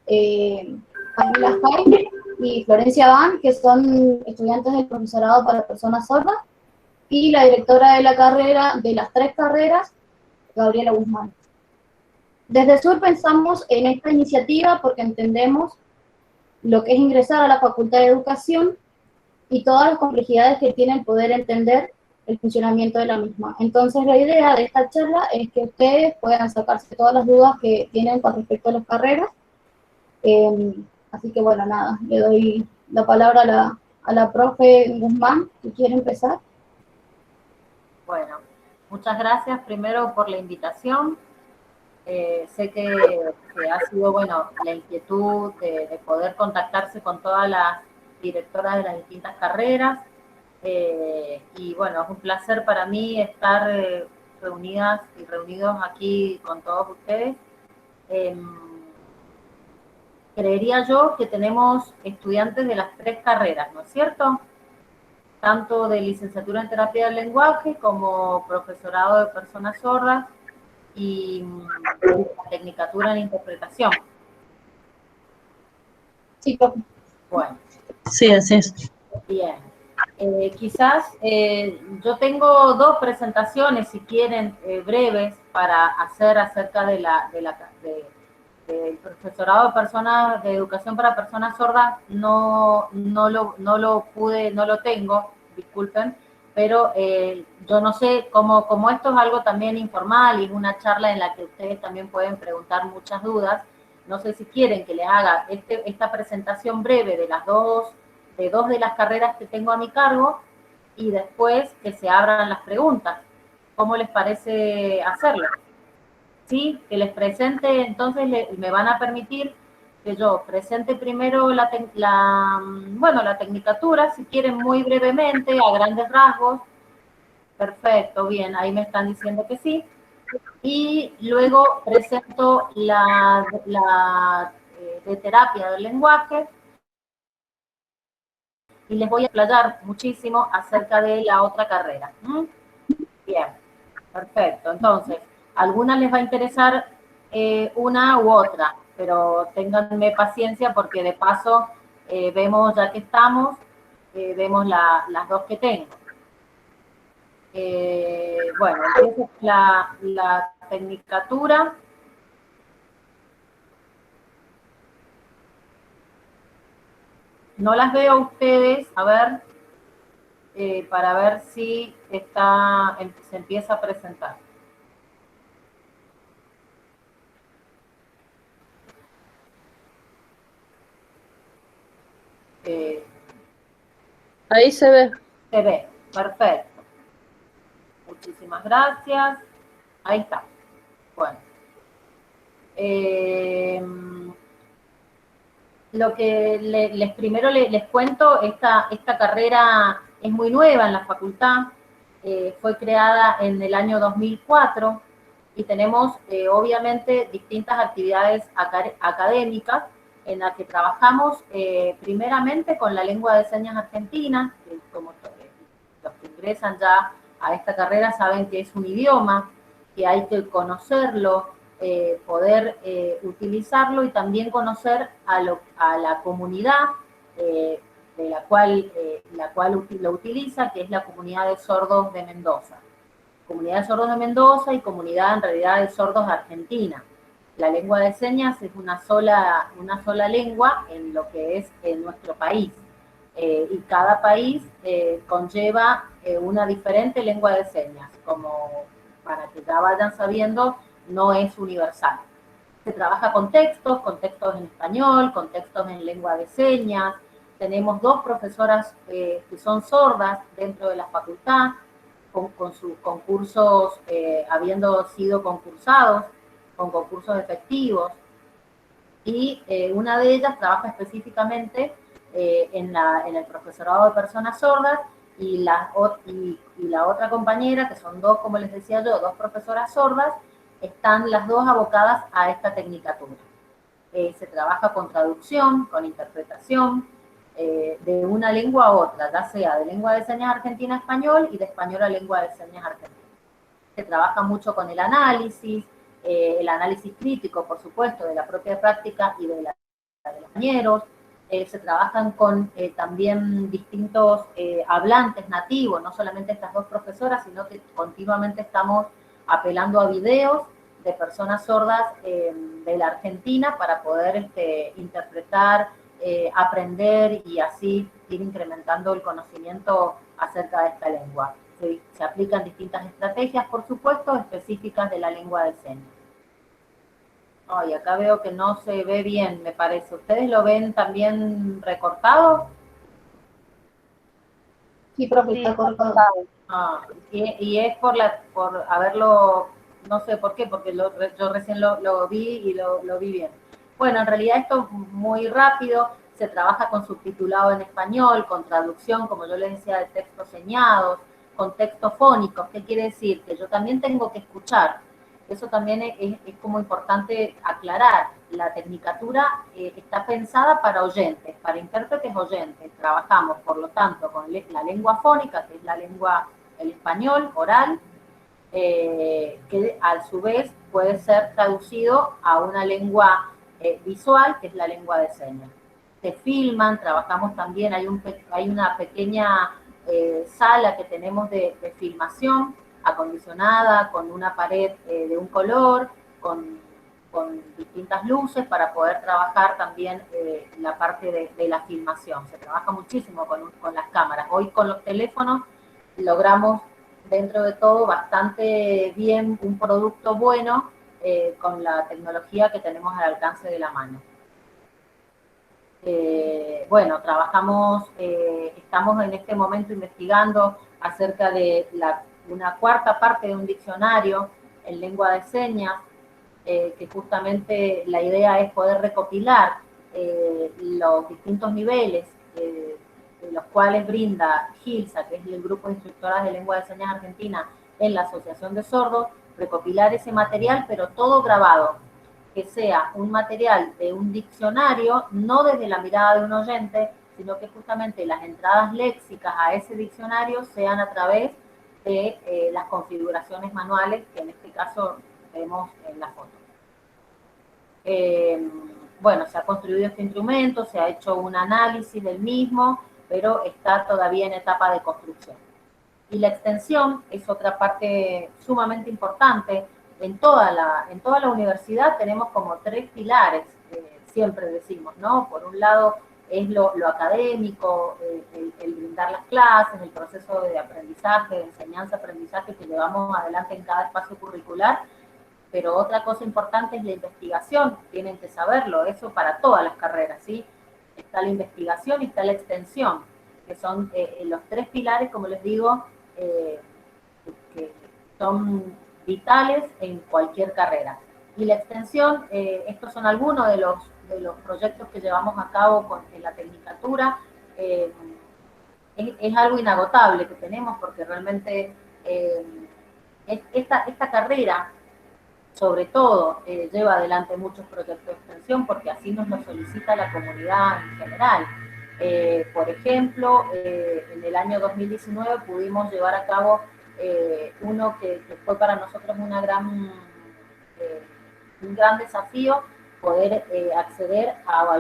Camila Jaime y Florencia Van, que son estudiantes del profesorado para personas sordas, y la directora de la carrera, de las 3 carreras, Gabriela Guzmán. Desde Sur pensamos en esta iniciativa porque entendemos lo que es ingresar a la Facultad de Educación y todas las complejidades que tiene el poder entender el funcionamiento de la misma. Entonces la idea de esta charla es que ustedes puedan sacarse todas las dudas que tienen con respecto a las carreras. Así que bueno, nada, le doy la palabra a la profe Guzmán, si quiere empezar. Bueno, muchas gracias primero por la invitación. Sé que ha sido, bueno, la inquietud de poder contactarse con todas las directoras de las distintas carreras. Y bueno, es un placer para mí estar reunidas y reunidos aquí con todos ustedes. Creería yo que tenemos estudiantes de las 3 carreras, ¿no es cierto? Tanto de licenciatura en terapia del lenguaje como profesorado de personas sordas y tecnicatura en interpretación. Sí, profe. Bueno. Sí, así es. Bien. Quizás yo tengo 2 presentaciones, si quieren, breves, para hacer acerca del profesorado de personas de educación para personas sordas. No lo tengo, disculpen, pero yo no sé, como esto es algo también informal y es una charla en la que ustedes también pueden preguntar muchas dudas, no sé si quieren que les haga esta presentación breve de dos de las carreras que tengo a mi cargo y después que se abran las preguntas. ¿Cómo les parece hacerlo? Sí, que les presente, entonces me van a permitir que yo presente primero la tecnicatura, si quieren muy brevemente, a grandes rasgos. Perfecto, bien, ahí me están diciendo que sí. Y luego presento la de terapia del lenguaje y les voy a explayar muchísimo acerca de la otra carrera. Bien, perfecto. Entonces, a algunas les va a interesar una u otra, pero ténganme paciencia porque de paso vemos, ya que estamos, vemos las 2 que tengo. Bueno, entonces la tecnicatura. No las veo a ustedes, a ver, para ver si se empieza a presentar. Ahí se ve. Se ve, perfecto. Muchísimas gracias. Ahí está. Bueno. Lo que primero les cuento, esta carrera es muy nueva en la facultad, fue creada en el año 2004 y tenemos obviamente distintas actividades académicas en las que trabajamos primeramente con la lengua de señas argentina, que como los que ingresan ya a esta carrera saben que es un idioma, que hay que conocerlo, poder utilizarlo y también conocer a la comunidad de la cual lo utiliza, que es la comunidad de sordos de Mendoza. Comunidad de sordos de Mendoza y comunidad en realidad de sordos de Argentina. La lengua de señas es una sola lengua en lo que es en nuestro país. Y cada país conlleva una diferente lengua de señas, como para que ya vayan sabiendo, no es universal. Se trabaja con textos en español, con textos en lengua de señas. Tenemos 2 profesoras que son sordas dentro de la facultad, con sus concursos, habiendo sido concursados, con concursos efectivos. Y una de ellas trabaja específicamente en el profesorado de personas sordas, y la otra compañera, que son 2, como les decía yo, 2 profesoras sordas, están las 2 abocadas a esta tecnicatura. Se trabaja con traducción, con interpretación, de una lengua a otra, ya sea de lengua de señas argentina a español y de español a lengua de señas argentina. Se trabaja mucho con el análisis crítico, por supuesto, de la propia práctica y de la de los compañeros, se trabajan con también distintos hablantes nativos, no solamente estas dos profesoras, sino que continuamente estamos apelando a videos de personas sordas de la Argentina para poder interpretar, aprender y así ir incrementando el conocimiento acerca de esta lengua. Se aplican distintas estrategias, por supuesto, específicas de la lengua de señas. Ay, acá veo que no se ve bien, me parece. ¿Ustedes lo ven también recortado? Sí, profe, Sí, está cortado. Ah, y es por haberlo, no sé por qué, porque yo recién lo vi y lo vi bien. Bueno, en realidad esto es muy rápido, se trabaja con subtitulado en español, con traducción, como yo les decía, de textos señados, con textos fónicos. ¿Qué quiere decir? Que yo también tengo que escuchar. Eso también es como importante aclarar. La tecnicatura está pensada para oyentes, para intérpretes oyentes. Trabajamos, por lo tanto, con la lengua fónica, que es la lengua, el español oral, que a su vez puede ser traducido a una lengua visual, que es la lengua de señas. Se filman, trabajamos también, hay una pequeña sala que tenemos de filmación acondicionada, con una pared de un color, con distintas luces para poder trabajar también la parte de la filmación. Se trabaja muchísimo con las cámaras. Hoy con los teléfonos logramos dentro de todo bastante bien un producto bueno con la tecnología que tenemos al alcance de la mano. Bueno, estamos en este momento investigando acerca de una cuarta parte de un diccionario en lengua de señas, que justamente la idea es poder recopilar los distintos niveles de los cuales brinda GILSA, que es el Grupo de Instructoras de Lengua de Señas Argentina, en la Asociación de Sordos, recopilar ese material, pero todo grabado, que sea un material de un diccionario, no desde la mirada de un oyente, sino que justamente las entradas léxicas a ese diccionario sean a través de las configuraciones manuales, que en este caso vemos en la foto. Bueno, se ha construido este instrumento, se ha hecho un análisis del mismo, pero está todavía en etapa de construcción. Y la extensión es otra parte sumamente importante. En toda la universidad tenemos como tres pilares, siempre decimos, ¿no? Por un lado es lo académico, el brindar las clases, el proceso de aprendizaje, de enseñanza-aprendizaje que llevamos adelante en cada espacio curricular, pero otra cosa importante es la investigación, tienen que saberlo, eso para todas las carreras, ¿sí? Está la investigación y está la extensión, que son los tres pilares, como les digo, que son vitales en cualquier carrera. Y la extensión, estos son algunos de los proyectos que llevamos a cabo en la Tecnicatura. Es algo inagotable que tenemos porque realmente esta carrera, sobre todo, lleva adelante muchos proyectos de extensión porque así nos lo solicita la comunidad en general. Por ejemplo, en el año 2019 pudimos llevar a cabo uno que fue para nosotros un gran desafío, poder acceder a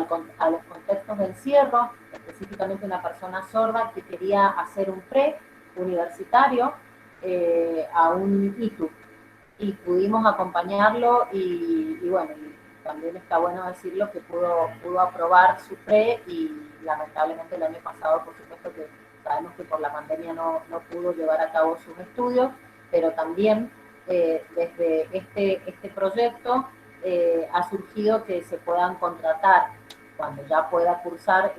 los contextos de encierro, específicamente una persona sorda que quería hacer un pre-universitario a un ITU, y pudimos acompañarlo y bueno, y también está bueno decirlo que pudo aprobar su pre y lamentablemente el año pasado, por supuesto que sabemos que por la pandemia no pudo llevar a cabo sus estudios, pero también desde este proyecto ha surgido que se puedan contratar cuando ya pueda cursar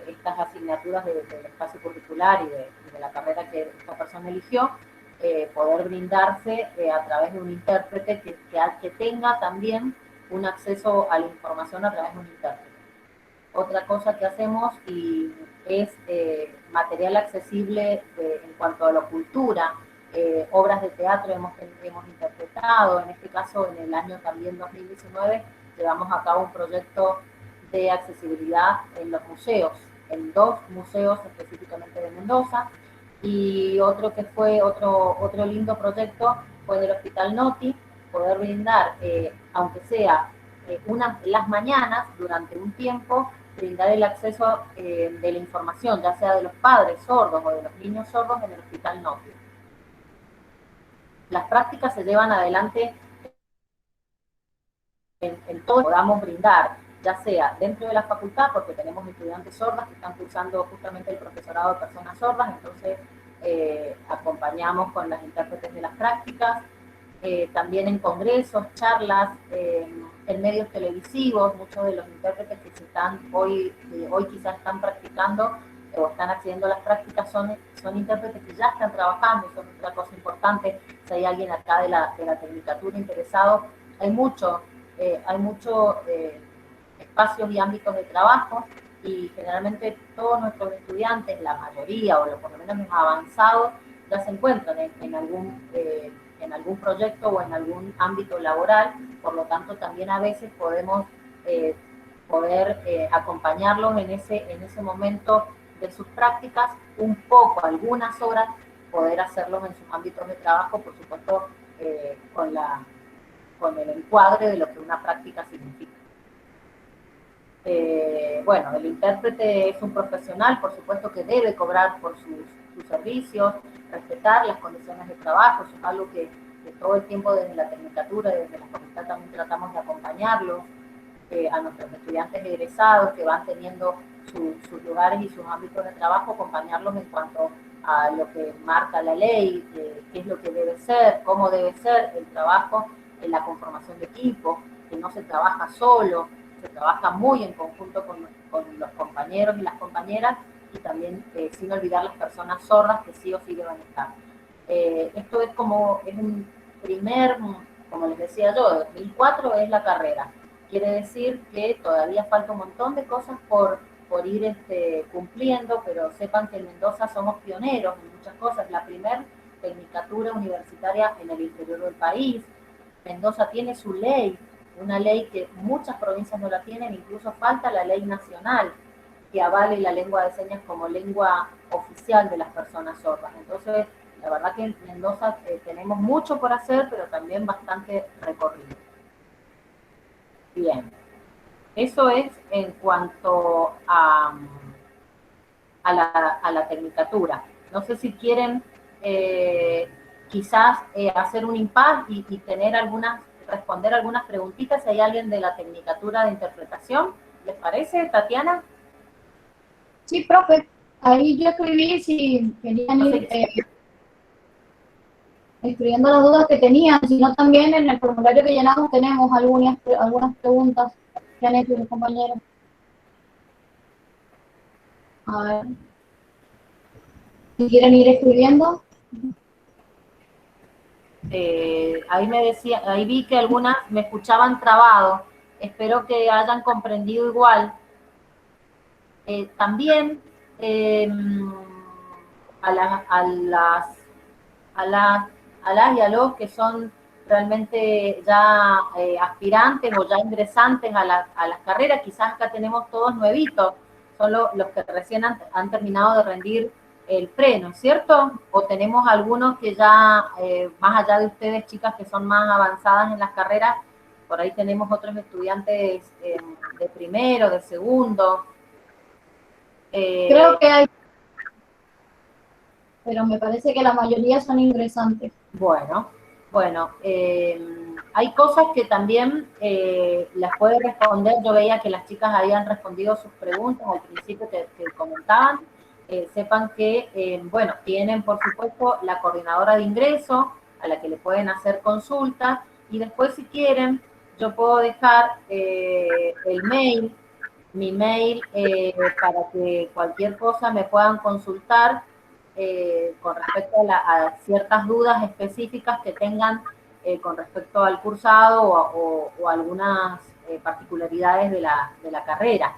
estas asignaturas del espacio curricular y de la carrera que esta persona eligió, poder brindarse a través de un intérprete que tenga también un acceso a la información a través de un intérprete. Otra cosa que hacemos es material accesible en cuanto a la cultura, obras de teatro hemos interpretado, en este caso en el año también 2019 llevamos a cabo un proyecto de accesibilidad en los museos, en 2 museos específicamente de Mendoza, y otro que fue otro lindo proyecto fue del Hospital Noti, poder brindar, aunque sea las mañanas, durante un tiempo, brindar el acceso de la información, ya sea de los padres sordos o de los niños sordos en el Hospital Notio. Las prácticas se llevan adelante en todo lo que podamos brindar, ya sea dentro de la facultad, porque tenemos estudiantes sordas que están cursando justamente el profesorado de personas sordas, entonces acompañamos con las intérpretes de las prácticas, también en congresos, charlas, en medios televisivos. Muchos de los intérpretes que se están hoy quizás están practicando o están accediendo a las prácticas son intérpretes que ya están trabajando. Eso es otra cosa importante. Si hay alguien acá de la tecnicatura interesado, hay muchos espacios y ámbitos de trabajo, y generalmente todos nuestros estudiantes, la mayoría, o por lo menos los avanzados, ya se encuentran en algún proyecto o en algún ámbito laboral. Por lo tanto, también a veces podemos acompañarlos en ese momento de sus prácticas, un poco, algunas horas, poder hacerlos en sus ámbitos de trabajo, por supuesto, con el encuadre de lo que una práctica significa. Bueno, el intérprete es un profesional, por supuesto, que debe cobrar por sus servicios, respetar las condiciones de trabajo. Eso es algo que todo el tiempo desde la tecnicatura y desde la facultad también tratamos de acompañarlos, a nuestros estudiantes egresados que van teniendo sus lugares y sus ámbitos de trabajo, acompañarlos en cuanto a lo que marca la ley, qué es lo que debe ser, cómo debe ser el trabajo en la conformación de equipo, que no se trabaja solo, se trabaja muy en conjunto con los compañeros y las compañeras, y también sin olvidar las personas sordas que sí o sí deben estar. Esto es un primer, como les decía yo, 2004 es la carrera. Quiere decir que todavía falta un montón de cosas por ir cumpliendo, pero sepan que en Mendoza somos pioneros en muchas cosas. La primera tecnicatura universitaria en el interior del país. Mendoza tiene su ley, una ley que muchas provincias no la tienen, incluso falta la ley nacional que avale la lengua de señas como lengua oficial de las personas sordas. Entonces, la verdad que en Mendoza tenemos mucho por hacer, pero también bastante recorrido. Bien, eso es en cuanto a la tecnicatura. No sé si quieren quizás hacer un impasse y responder algunas preguntitas, si hay alguien de la tecnicatura de interpretación. ¿Les parece, Tatiana? Sí, profe. Ahí yo escribí si querían ir escribiendo las dudas que tenían, sino también en el formulario que llenamos tenemos algunas preguntas que han hecho los compañeros. A ver. Si quieren ir escribiendo. Ahí vi que algunas me escuchaban trabado. Espero que hayan comprendido igual. También a las y a los que son realmente ya aspirantes o ya ingresantes a las carreras, quizás acá tenemos todos nuevitos, son los que recién han terminado de rendir el pre, ¿no es cierto? O tenemos algunos que ya, más allá de ustedes, chicas que son más avanzadas en las carreras, por ahí tenemos otros estudiantes de primero, de segundo. Creo que hay, pero me parece que la mayoría son ingresantes. Bueno, hay cosas que también las puede responder. Yo veía que las chicas habían respondido sus preguntas al principio que comentaban. Sepan que, bueno, tienen por supuesto la coordinadora de ingreso a la que le pueden hacer consultas, y después si quieren yo puedo dejar mi mail para que cualquier cosa me puedan consultar con respecto a ciertas dudas específicas que tengan con respecto al cursado o algunas particularidades de la carrera.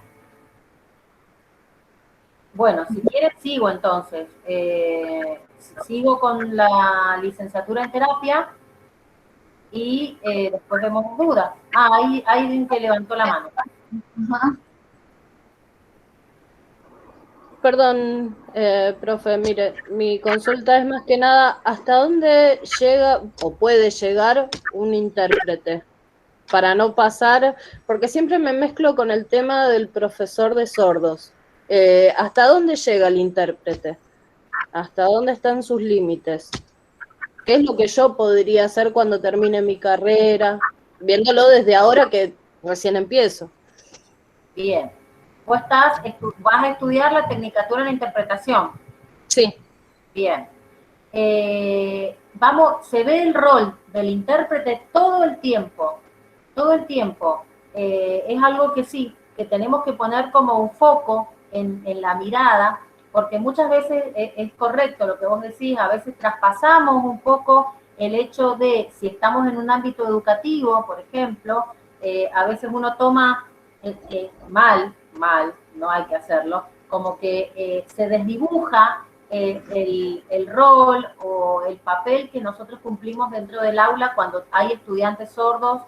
Bueno, si quieren sigo entonces. Sigo con la licenciatura en terapia y después vemos dudas. Hay alguien que levantó la mano. Ajá. Perdón, profe, mire, mi consulta es más que nada, ¿hasta dónde llega o puede llegar un intérprete? para no pasar, porque siempre me mezclo con el tema del profesor de sordos. ¿Hasta dónde llega el intérprete? ¿Hasta dónde están sus límites? ¿Qué es lo que yo podría hacer cuando termine mi carrera? Viéndolo desde ahora que recién empiezo. Bien. Vos vas a estudiar la tecnicatura en interpretación. Sí. Bien. Se ve el rol del intérprete todo el tiempo, todo el tiempo. Es algo que sí, que tenemos que poner como un foco en la mirada, porque muchas veces es correcto lo que vos decís, a veces traspasamos un poco el hecho de, si estamos en un ámbito educativo, por ejemplo, a veces uno toma mal, no hay que hacerlo, como que se desdibuja el rol o el papel que nosotros cumplimos dentro del aula cuando hay estudiantes sordos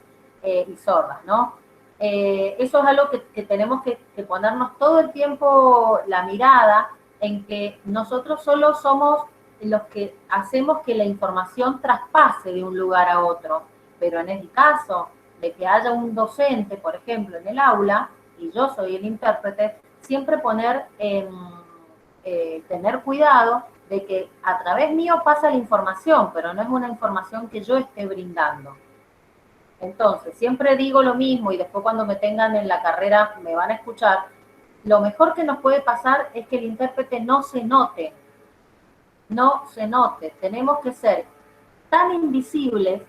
y sordas, ¿no? Eso es algo que tenemos que ponernos todo el tiempo la mirada en que nosotros solo somos los que hacemos que la información traspase de un lugar a otro, pero en el caso de que haya un docente, por ejemplo, en el aula, y yo soy el intérprete, siempre tener cuidado de que a través mío pasa la información, pero no es una información que yo esté brindando. Entonces, siempre digo lo mismo y después cuando me tengan en la carrera me van a escuchar, lo mejor que nos puede pasar es que el intérprete no se note, no se note. Tenemos que ser tan invisibles,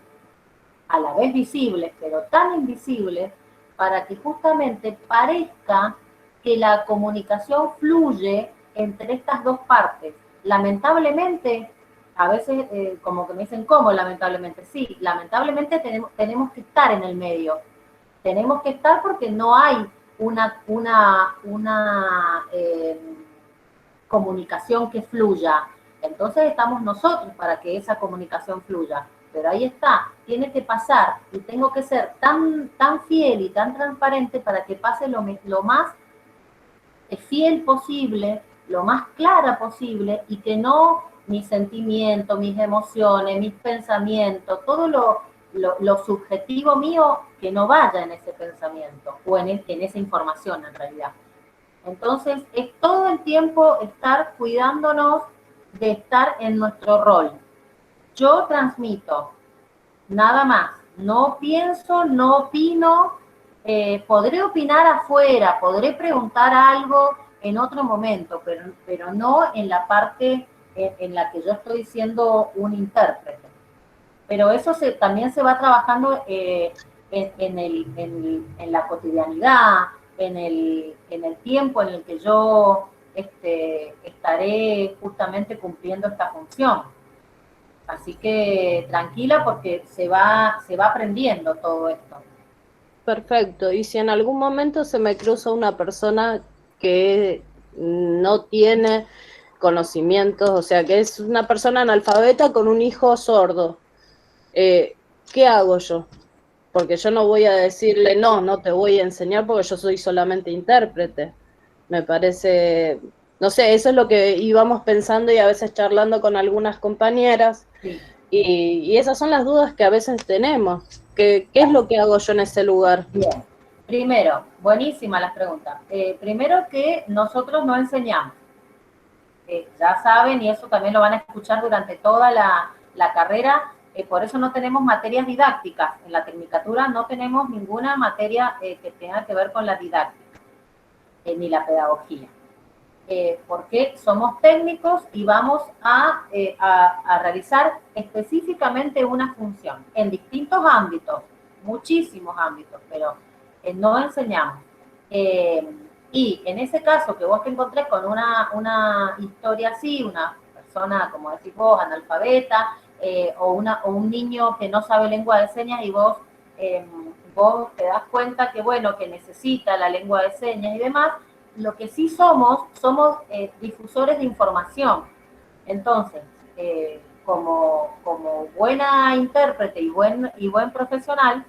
a la vez visibles, pero tan invisibles, para que justamente parezca que la comunicación fluye entre estas dos partes. Lamentablemente, a veces como que me dicen, ¿cómo lamentablemente? Sí, lamentablemente tenemos que estar en el medio. Tenemos que estar porque no hay una comunicación que fluya. Entonces estamos nosotros para que esa comunicación fluya. Pero ahí está, tiene que pasar y tengo que ser tan fiel y tan transparente para que pase lo más fiel posible, lo más clara posible y que no mis sentimientos, mis emociones, mis pensamientos, todo lo subjetivo mío que no vaya en ese pensamiento o en esa información en realidad. Entonces es todo el tiempo estar cuidándonos de estar en nuestro rol. Yo transmito, nada más, no pienso, no opino, podré opinar afuera, podré preguntar algo en otro momento, pero no en la parte en la que yo estoy siendo un intérprete. Pero eso también se va trabajando en la cotidianidad, en el tiempo en el que yo estaré justamente cumpliendo esta función. Así que tranquila porque se va aprendiendo todo esto. Perfecto. Y si en algún momento se me cruza una persona que no tiene conocimientos, o sea, que es una persona analfabeta con un hijo sordo, ¿qué hago yo? Porque yo no voy a decirle, no te voy a enseñar porque yo soy solamente intérprete. Me parece, no sé, eso es lo que íbamos pensando y a veces charlando con algunas compañeras. Sí. Y esas son las dudas que a veces tenemos. ¿Qué es lo que hago yo en ese lugar? Bien. Primero, buenísimas las preguntas. Primero que nosotros no enseñamos. Ya saben, y eso también lo van a escuchar durante toda la carrera, por eso no tenemos materias didácticas. En la tecnicatura no tenemos ninguna materia que tenga que ver con la didáctica, ni la pedagogía. Porque somos técnicos y vamos a realizar específicamente una función en distintos ámbitos, muchísimos ámbitos, pero no enseñamos. Y en ese caso que vos te encontrés con una historia así, una persona, como decís vos, analfabeta, o un niño que no sabe lengua de señas y vos te das cuenta que, bueno, que necesita la lengua de señas y demás, lo que sí somos difusores de información. Entonces, como buena intérprete y buen profesional,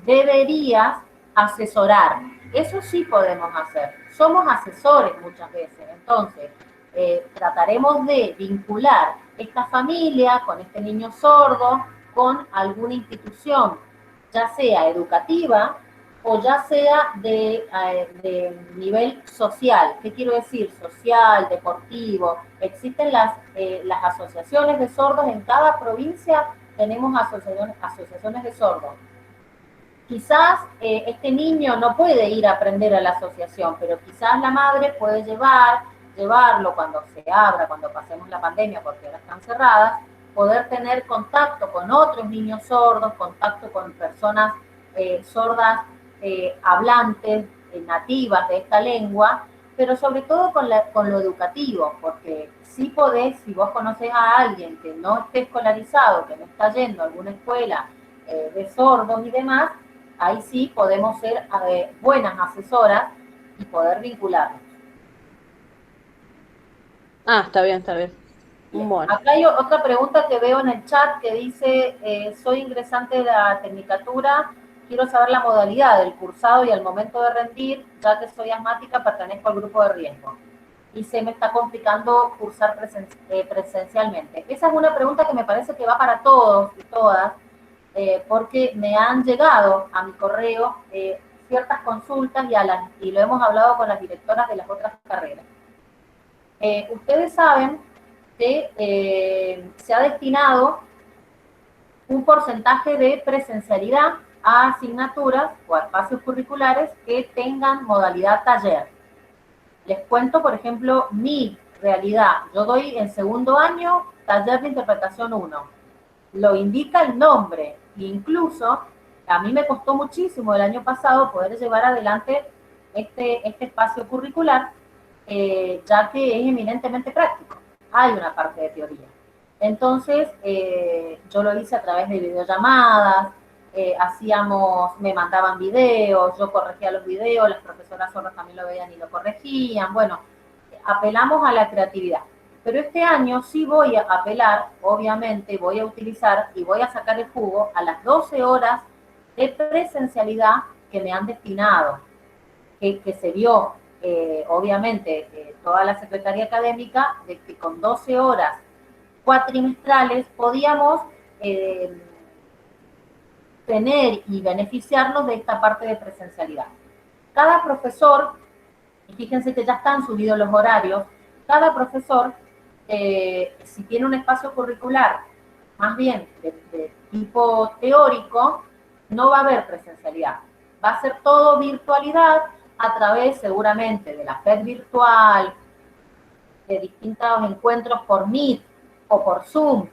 deberías asesorar. Eso sí podemos hacer. Somos asesores muchas veces. Entonces, trataremos de vincular esta familia con este niño sordo con alguna institución, ya sea educativa o ya sea de nivel social. ¿Qué quiero decir? Social, deportivo. Existen las asociaciones de sordos en cada provincia, tenemos asociaciones de sordos. Quizás este niño no puede ir a aprender a la asociación, pero quizás la madre puede llevarlo cuando se abra, cuando pasemos la pandemia, porque ahora están cerradas, poder tener contacto con otros niños sordos, contacto con personas sordas hablantes, nativas de esta lengua, pero sobre todo con lo educativo, porque si podés, si vos conocés a alguien que no esté escolarizado, que no está yendo a alguna escuela de sordos y demás, ahí sí podemos ser buenas asesoras y poder vincularnos. Ah, está bien, está bien. Bien. Bueno. Acá hay otra pregunta que veo en el chat que dice, soy ingresante de la Tecnicatura, quiero saber la modalidad del cursado y al momento de rendir, ya que soy asmática, pertenezco al grupo de riesgo y se me está complicando cursar presencialmente. Esa es una pregunta que me parece que va para todos y todas, porque me han llegado a mi correo ciertas consultas y lo hemos hablado con las directoras de las otras carreras. Ustedes saben que se ha destinado un porcentaje de presencialidad a asignaturas o a espacios curriculares que tengan modalidad taller. Les cuento, por ejemplo, mi realidad. Yo doy en segundo año taller de interpretación 1. Lo indica el nombre. Incluso a mí me costó muchísimo el año pasado poder llevar adelante este espacio curricular, ya que es eminentemente práctico. Hay una parte de teoría. Entonces, yo lo hice a través de videollamadas, me mandaban videos, yo corregía los videos, las profesoras sordas también lo veían y lo corregían. Bueno, apelamos a la creatividad. Pero este año sí voy a apelar, obviamente, voy a utilizar y voy a sacar el jugo a las 12 horas de presencialidad que me han destinado, que se dio, obviamente, toda la Secretaría Académica, de que con 12 horas cuatrimestrales podíamos tener y beneficiarnos de esta parte de presencialidad. Cada profesor, y fíjense que ya están subidos los horarios, cada profesor, si tiene un espacio curricular más bien de tipo teórico, no va a haber presencialidad. Va a ser todo virtualidad a través seguramente de la FED virtual, de distintos encuentros por Meet o por Zoom.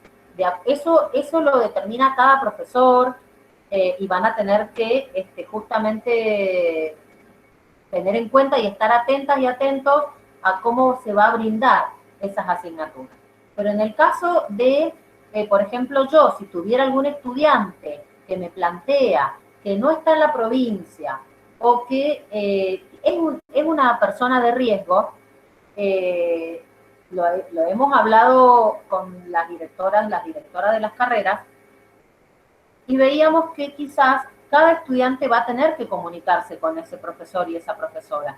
Eso lo determina cada profesor y van a tener que justamente tener en cuenta y estar atentas y atentos a cómo se va a brindar esas asignaturas. Pero en el caso de, por ejemplo, yo, si tuviera algún estudiante que me plantea que no está en la provincia o que es una persona de riesgo, lo hemos hablado con las directoras de las carreras, y veíamos que quizás cada estudiante va a tener que comunicarse con ese profesor y esa profesora.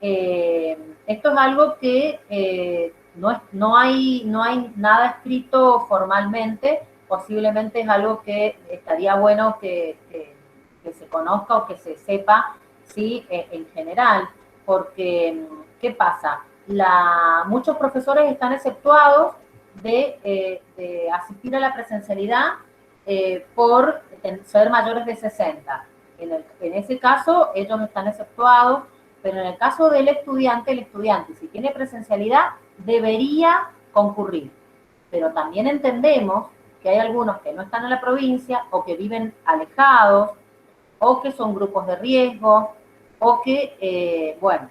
Esto es algo que no hay nada escrito formalmente, posiblemente es algo que estaría bueno que se conozca o que se sepa, ¿sí? En general, porque ¿qué pasa? Muchos profesores están exceptuados de asistir a la presencialidad por ser mayores de 60. En ese caso, ellos están exceptuados, pero en el caso del estudiante, si tiene presencialidad, debería concurrir. Pero también entendemos que hay algunos que no están en la provincia o que viven alejados o que son grupos de riesgo o que, bueno,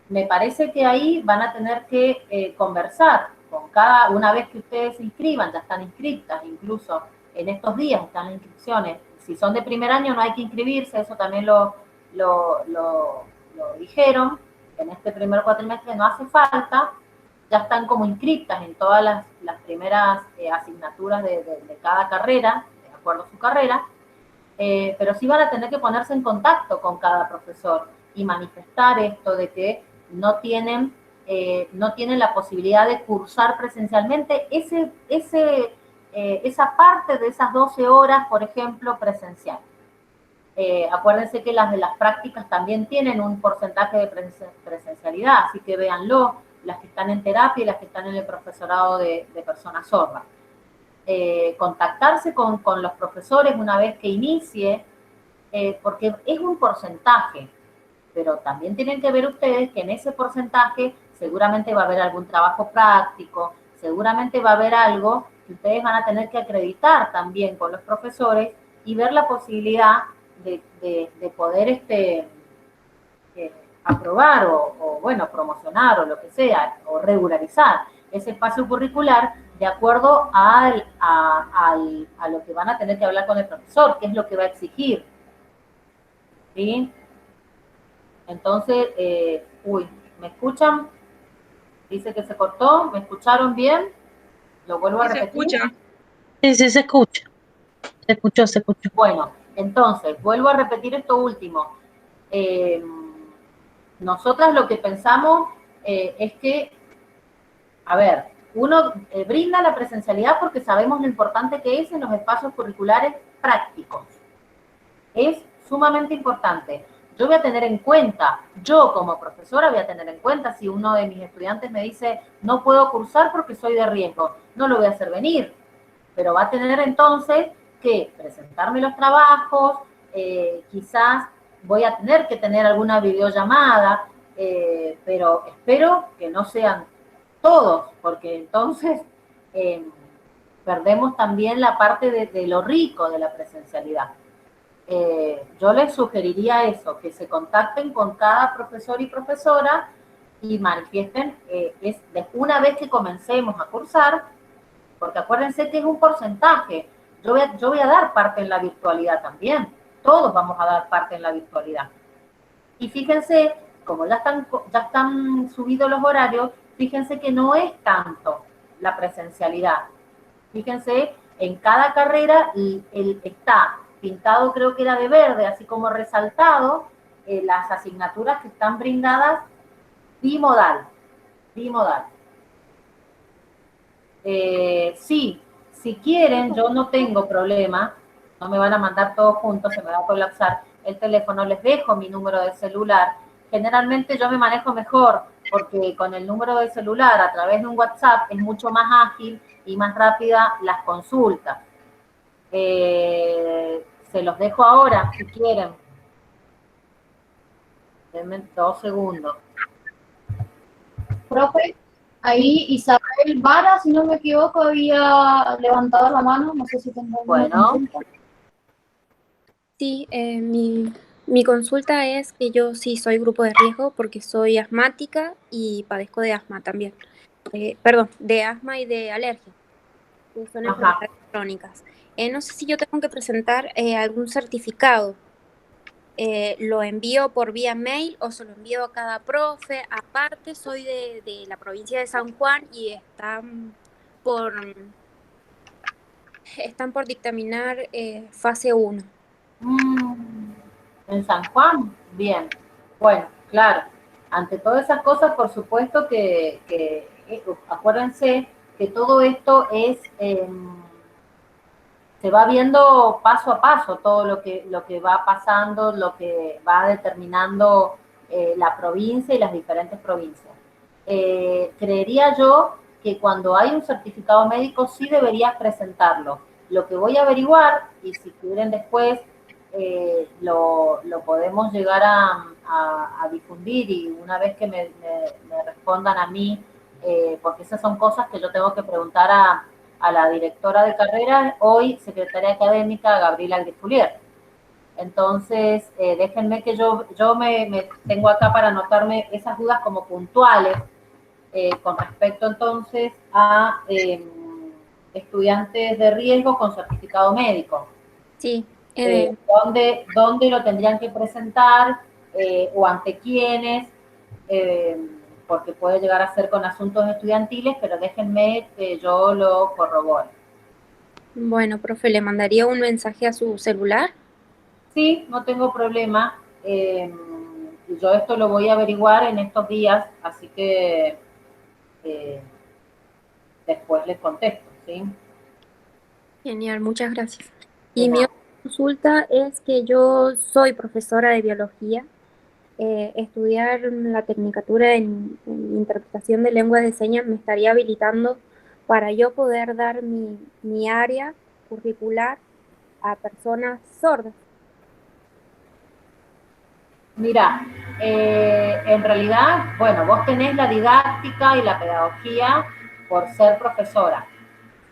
me parece que ahí van a tener que conversar con una vez que ustedes se inscriban, ya están inscritas, incluso en estos días están las inscripciones. Si son de primer año no hay que inscribirse, eso también lo dijeron, en este primer cuatrimestre no hace falta, ya están como inscritas en todas las primeras asignaturas de cada carrera, de acuerdo a su carrera, pero sí van a tener que ponerse en contacto con cada profesor y manifestar esto de que no tienen la posibilidad de cursar presencialmente ese esa parte de esas 12 horas, por ejemplo, presencial. Acuérdense que las de las prácticas también tienen un porcentaje de presencialidad, así que véanlo, las que están en terapia y las que están en el profesorado de personas sordas. Contactarse con los profesores una vez que inicie, porque es un porcentaje, pero también tienen que ver ustedes que en ese porcentaje seguramente va a haber algún trabajo práctico, seguramente va a haber algo que ustedes van a tener que acreditar también con los profesores y ver la posibilidad de poder aprobar o, bueno, promocionar o lo que sea, o regularizar ese espacio curricular de acuerdo a lo que van a tener que hablar con el profesor, qué es lo que va a exigir. ¿Sí? Entonces, ¿me escuchan? Dice que se cortó, ¿me escucharon bien? ¿Lo vuelvo a repetir? Se escucha. Sí, sí, se escucha. Se escuchó, se escuchó. Bueno, entonces, vuelvo a repetir esto último. Nosotras lo que pensamos es que, a ver, uno brinda la presencialidad porque sabemos lo importante que es en los espacios curriculares prácticos. Es sumamente importante. Yo voy a tener en cuenta, yo como profesora voy a tener en cuenta si uno de mis estudiantes me dice no puedo cursar porque soy de riesgo, no lo voy a hacer venir, pero va a tener entonces que presentarme los trabajos, quizás voy a tener que tener alguna videollamada, pero espero que no sean todos, porque entonces perdemos también la parte de lo rico de la presencialidad. Yo les sugeriría eso, que se contacten con cada profesor y profesora y manifiesten, una vez que comencemos a cursar, porque acuérdense que es un porcentaje. Yo voy a dar parte en la virtualidad también. Todos vamos a dar parte en la virtualidad. Y fíjense, como ya están subidos los horarios, fíjense que no es tanto la presencialidad. Fíjense, en cada carrera está pintado, creo que era de verde, así como resaltado, las asignaturas que están brindadas bimodal. Sí, si quieren, yo no tengo problema, no me van a mandar todos juntos, se me va a colapsar el teléfono, les dejo mi número de celular. Generalmente yo me manejo mejor porque con el número de celular a través de un WhatsApp es mucho más ágil y más rápida las consultas. Se los dejo ahora, si quieren. Denme 2 segundos. Profe, ahí Isabel Vara, si no me equivoco, había levantado la mano, no sé si tengo alguna consulta. Sí, mi consulta es que yo sí soy grupo de riesgo porque soy asmática y padezco de asma también. Perdón, de asma y de alergia, que son enfermedades crónicas. No sé si yo tengo que presentar algún certificado. ¿Lo envío por vía mail o se lo envío a cada profe? Aparte, soy de la provincia de San Juan y están por dictaminar fase 1. En San Juan, bien. Bueno, claro. Ante todas esas cosas, por supuesto que acuérdense que todo esto es se va viendo paso a paso todo lo que va pasando, lo que va determinando la provincia y las diferentes provincias. Creería yo que cuando hay un certificado médico sí deberías presentarlo. Lo que voy a averiguar, y si quieren después lo podemos llegar a difundir, y una vez que me respondan a mí, porque esas son cosas que yo tengo que preguntar a la directora de carrera, hoy secretaria académica, Gabriela Grifulier. Entonces, déjenme que yo me tengo acá para anotarme esas dudas como puntuales con respecto entonces a estudiantes de riesgo con certificado médico. Sí. ¿Dónde lo tendrían que presentar o ante quiénes? Porque puede llegar a ser con asuntos estudiantiles, pero déjenme que yo lo corrobore. Bueno, profe, ¿le mandaría un mensaje a su celular? Sí, no tengo problema. Yo esto lo voy a averiguar en estos días, así que después les contesto, ¿sí? Genial, muchas gracias. De Y mi nada. otra consulta es que yo soy profesora de biología. Estudiar la tecnicatura en interpretación de lengua de señas me estaría habilitando para yo poder dar mi área curricular a personas sordas. Mira, en realidad, bueno, vos tenés la didáctica y la pedagogía por ser profesora.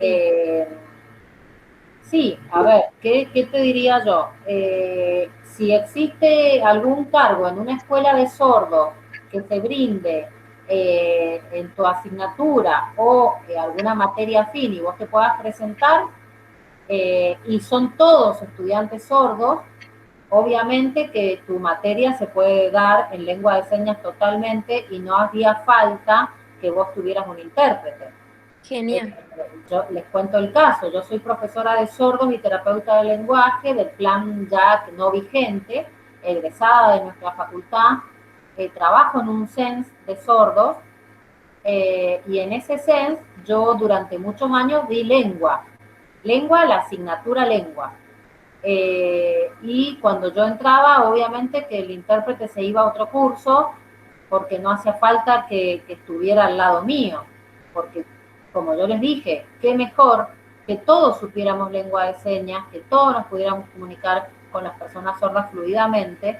Eh, sí, a ver, ¿qué te diría yo? Si existe algún cargo en una escuela de sordos que se brinde en tu asignatura o alguna materia afín y vos te puedas presentar, y son todos estudiantes sordos, obviamente que tu materia se puede dar en lengua de señas totalmente y no haría falta que vos tuvieras un intérprete. Genial. Yo les cuento el caso, yo soy profesora de sordos y terapeuta de lenguaje del plan ya no vigente, egresada de nuestra facultad, trabajo en un CENS de sordos y en ese CENS yo durante muchos años di lengua, la asignatura lengua. Y cuando yo entraba, obviamente que el intérprete se iba a otro curso porque no hacía falta que estuviera al lado mío, porque como yo les dije, qué mejor que todos supiéramos lengua de señas, que todos nos pudiéramos comunicar con las personas sordas fluidamente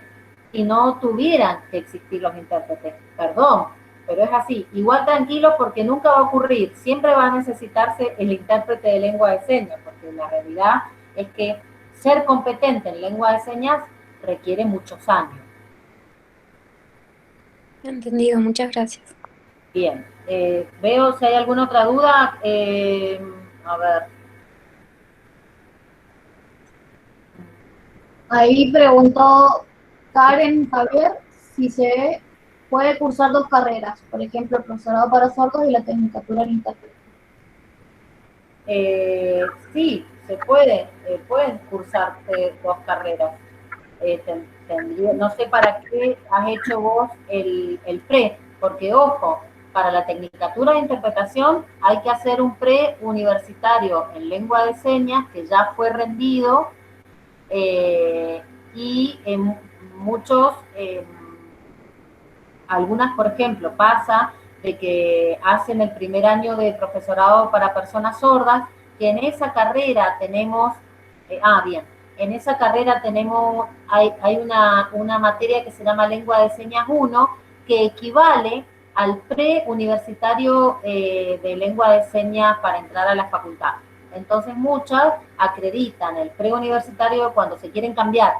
y no tuvieran que existir los intérpretes. Perdón, pero es así. Igual tranquilo porque nunca va a ocurrir, siempre va a necesitarse el intérprete de lengua de señas, porque la realidad es que ser competente en lengua de señas requiere muchos años. Entendido, muchas gracias. Bien, veo si hay alguna otra duda. A ver. Ahí preguntó Karen Javier si se puede cursar dos carreras, por ejemplo, el profesorado para sordos y la tecnicatura en intérprete. Sí, se puede, pueden cursar dos carreras. No sé para qué has hecho vos el pre, porque ojo, para la tecnicatura de interpretación hay que hacer un pre universitario en lengua de señas que ya fue rendido y en muchos, algunas, por ejemplo, pasa de que hacen el primer año de profesorado para personas sordas, que en esa carrera tenemos, bien, en esa carrera tenemos, hay una materia que se llama Lengua de Señas 1, que equivale al preuniversitario de Lengua de Señas para entrar a la facultad. Entonces muchas acreditan el preuniversitario cuando se quieren cambiar,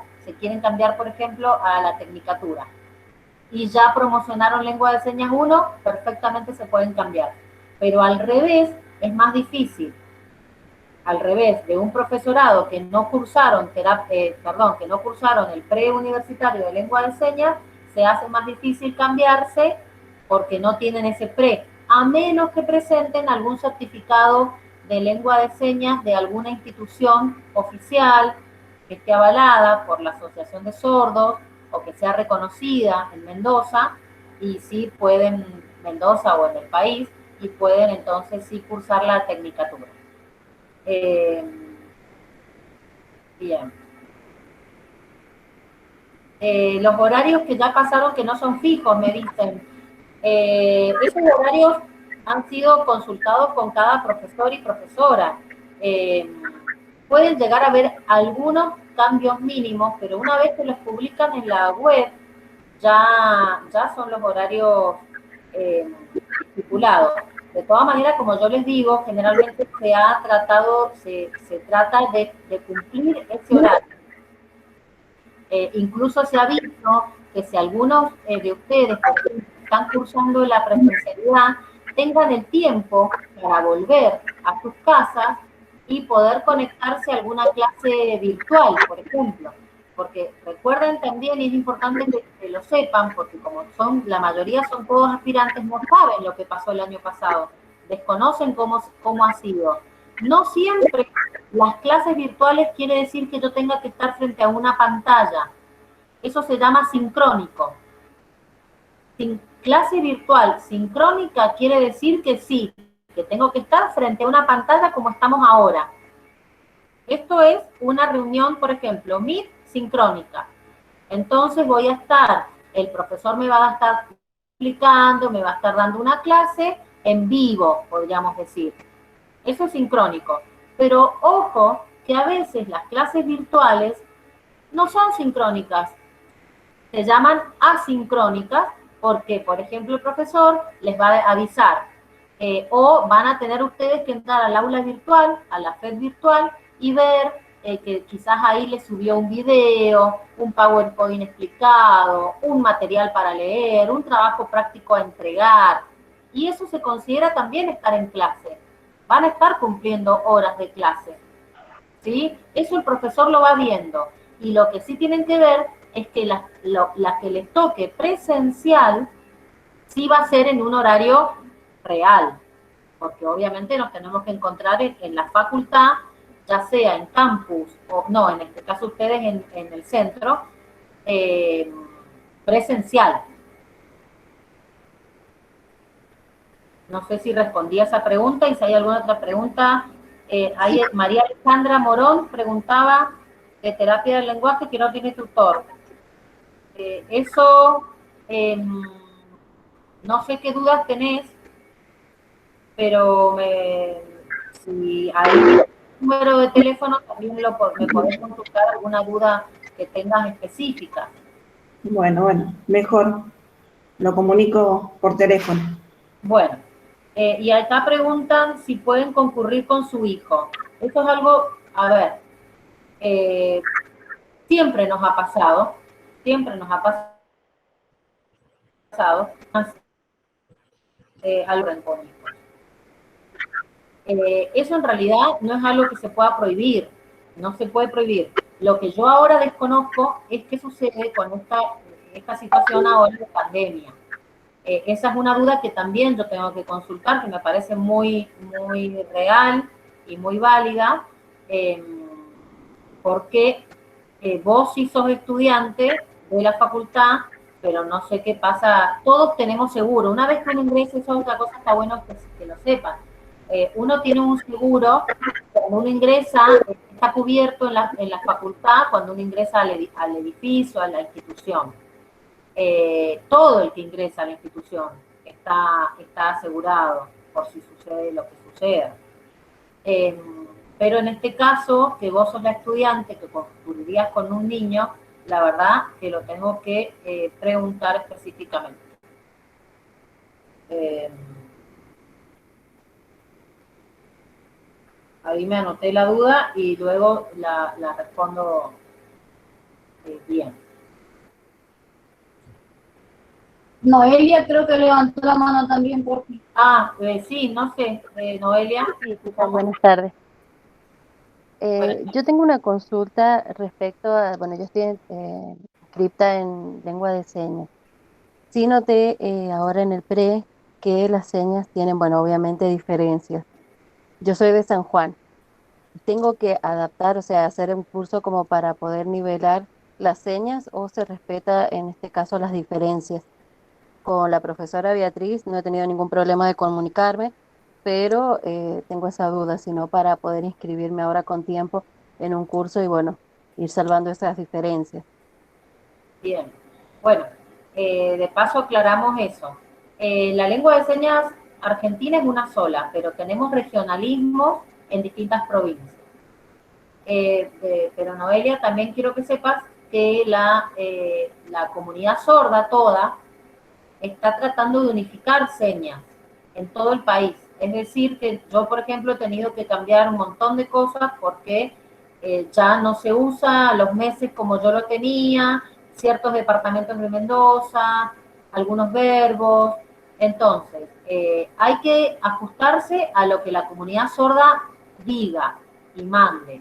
por ejemplo, a la tecnicatura. Y ya promocionaron lengua de señas 1, perfectamente se pueden cambiar. Pero al revés es más difícil. Al revés de un profesorado que no cursaron, que no cursaron el preuniversitario de lengua de señas, se hace más difícil cambiarse porque no tienen ese pre, a menos que presenten algún certificado de lengua de señas de alguna institución oficial que esté avalada por la Asociación de Sordos o que sea reconocida en Mendoza, y sí pueden, Mendoza o en el país, y pueden entonces sí cursar la tecnicatura. Bien. Los horarios que ya pasaron que no son fijos, me dicen. Esos horarios han sido consultados con cada profesor y profesora. Pueden llegar a haber algunos cambios mínimos, pero una vez que los publican en la web, ya son los horarios estipulados. De todas maneras, como yo les digo, generalmente se trata de cumplir ese horario. Incluso se ha visto que si algunos de ustedes están cursando la presencialidad, tengan el tiempo para volver a sus casas y poder conectarse a alguna clase virtual, por ejemplo. Porque recuerden también, y es importante que lo sepan, porque como la mayoría son todos aspirantes, no saben lo que pasó el año pasado, desconocen cómo ha sido. No siempre las clases virtuales quiere decir que yo tenga que estar frente a una pantalla. Eso se llama sincrónico. Clase virtual sincrónica quiere decir que sí, que tengo que estar frente a una pantalla como estamos ahora. Esto es una reunión, por ejemplo, Meet sincrónica. Entonces voy a estar, el profesor me va a estar explicando, me va a estar dando una clase en vivo, podríamos decir. Eso es sincrónico. Pero ojo que a veces las clases virtuales no son sincrónicas, se llaman asincrónicas porque, por ejemplo, el profesor les va a avisar o van a tener ustedes que entrar al aula virtual, a la FED virtual y ver que quizás ahí les subió un video, un PowerPoint explicado, un material para leer, un trabajo práctico a entregar. Y eso se considera también estar en clase. Van a estar cumpliendo horas de clase. ¿Sí? Eso el profesor lo va viendo. Y lo que sí tienen que ver es que la que les toque presencial sí va a ser en un horario real, porque obviamente nos tenemos que encontrar en la facultad, ya sea en campus, o no, en este caso ustedes en el centro, presencial. No sé si respondí a esa pregunta y si hay alguna otra pregunta. Ahí María Alejandra Morón preguntaba de terapia del lenguaje que no tiene tutor. Eso, no sé qué dudas tenés, pero si hay un número de teléfono también me podés consultar alguna duda que tengas específica. Bueno, mejor. Lo comunico por teléfono. Bueno, y acá preguntan si pueden concurrir con su hijo. Esto es algo, a ver, siempre nos ha pasado, algo en con hijos. Eso en realidad no es algo que se pueda prohibir, no se puede prohibir. Lo que yo ahora desconozco es qué sucede con esta situación ahora de pandemia. Esa es una duda que también yo tengo que consultar, que me parece muy, muy real y muy válida, porque vos sí sos estudiante de la facultad, pero no sé qué pasa, todos tenemos seguro. Una vez que uno ingresa, eso es otra cosa, está bueno que lo sepan. Uno tiene un seguro, cuando uno ingresa, está cubierto en la facultad, cuando uno ingresa al edificio, a la institución. Todo el que ingresa a la institución está asegurado por si sucede lo que suceda. Pero en este caso, que vos sos la estudiante, que concurrirías con un niño, la verdad que lo tengo que preguntar específicamente. Ahí me anoté la duda y luego la respondo bien. Noelia creo que levantó la mano también por ti. Sí, no sé, Noelia. Sí, buenas tardes. Yo tengo una consulta respecto a, bueno, yo estoy inscripta en lengua de señas. Sí noté ahora en el pre que las señas tienen, bueno, obviamente diferencias. Yo soy de San Juan. ¿Tengo que adaptar, o sea, hacer un curso como para poder nivelar las señas o se respeta en este caso las diferencias? Con la profesora Beatriz no he tenido ningún problema de comunicarme, pero tengo esa duda, sino para poder inscribirme ahora con tiempo en un curso y bueno, ir salvando esas diferencias. Bien, bueno, de paso aclaramos eso. La lengua de señas argentina es una sola, pero tenemos regionalismos en distintas provincias. Pero Noelia, también quiero que sepas que la comunidad sorda toda está tratando de unificar señas en todo el país. Es decir, que yo, por ejemplo, he tenido que cambiar un montón de cosas porque ya no se usa los meses como yo lo tenía, ciertos departamentos de Mendoza, algunos verbos. Entonces, hay que ajustarse a lo que la comunidad sorda diga y mande,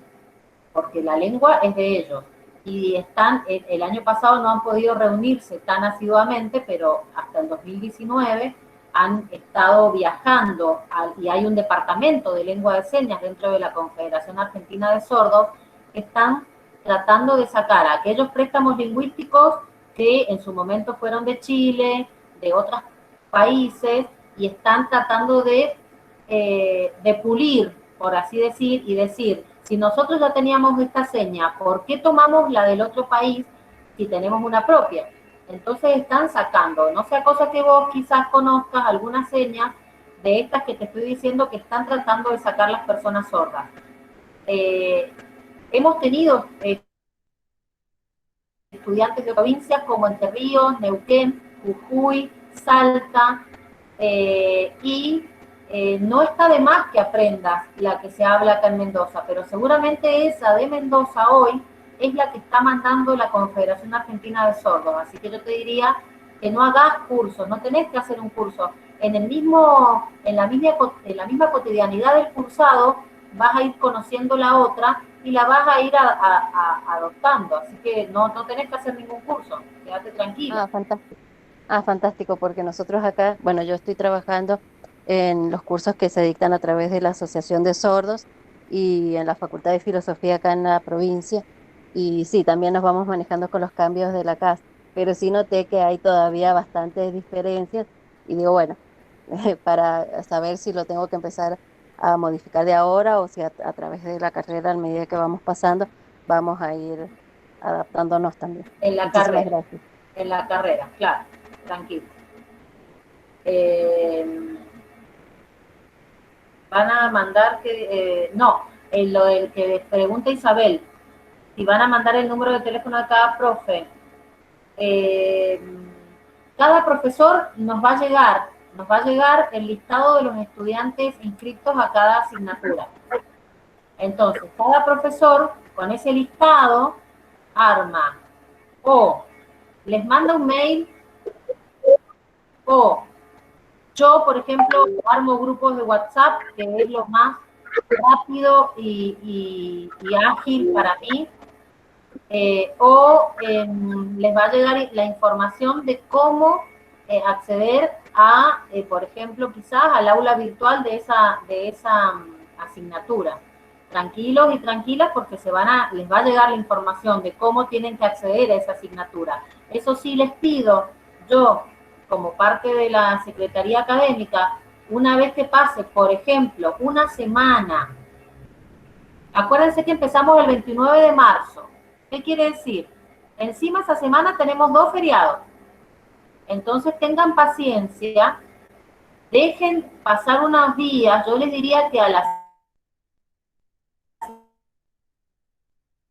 porque la lengua es de ellos. Y el año pasado no han podido reunirse tan asiduamente, pero hasta el 2019 han estado viajando y hay un departamento de lengua de señas dentro de la Confederación Argentina de Sordos que están tratando de sacar aquellos préstamos lingüísticos que en su momento fueron de Chile, de otros países, y están tratando de pulir, por así decir, y decir, Si nosotros ya teníamos esta seña, ¿por qué tomamos la del otro país si tenemos una propia? Entonces están sacando, no sea cosa que vos quizás conozcas alguna seña de estas que te estoy diciendo que están tratando de sacar las personas sordas. Hemos tenido estudiantes de provincias como Entre Ríos, Neuquén, Jujuy, Salta, y no está de más que aprendas la que se habla acá en Mendoza, pero seguramente esa de Mendoza hoy es la que está mandando la Confederación Argentina de Sordos, así que yo te diría que no hagas cursos, no tenés que hacer un curso. En la misma cotidianidad del cursado vas a ir conociendo la otra y la vas a ir adoptando, así que no tenés que hacer ningún curso, quédate tranquila. Ah, fantástico. Ah, fantástico, porque nosotros acá, bueno, yo estoy trabajando en los cursos que se dictan a través de la Asociación de Sordos y en la Facultad de Filosofía acá en la provincia. Y sí, también nos vamos manejando con los cambios de la casa, pero sí noté que hay todavía bastantes diferencias y digo, bueno, para saber si lo tengo que empezar a modificar de ahora o si a través de la carrera, a medida que vamos pasando, vamos a ir adaptándonos también. En la Muchísimas carrera, gracias. claro, tranquilo. Van a mandar no, lo del que pregunta Isabel, si van a mandar el número de teléfono de cada profe. Cada profesor nos va a llegar el listado de los estudiantes inscritos a cada asignatura. Entonces, cada profesor con ese listado arma o les manda un mail o yo, por ejemplo, armo grupos de WhatsApp, que es lo más rápido y ágil para mí, les va a llegar la información de cómo acceder a, por ejemplo, quizás al aula virtual de esa asignatura. Tranquilos y tranquilas porque les va a llegar la información de cómo tienen que acceder a esa asignatura. Eso sí les pido, yo, como parte de la Secretaría Académica, una vez que pase, por ejemplo, una semana, acuérdense que empezamos el 29 de marzo. ¿Qué quiere decir? Encima esa semana tenemos 2 feriados. Entonces tengan paciencia, dejen pasar unos días, yo les diría que a la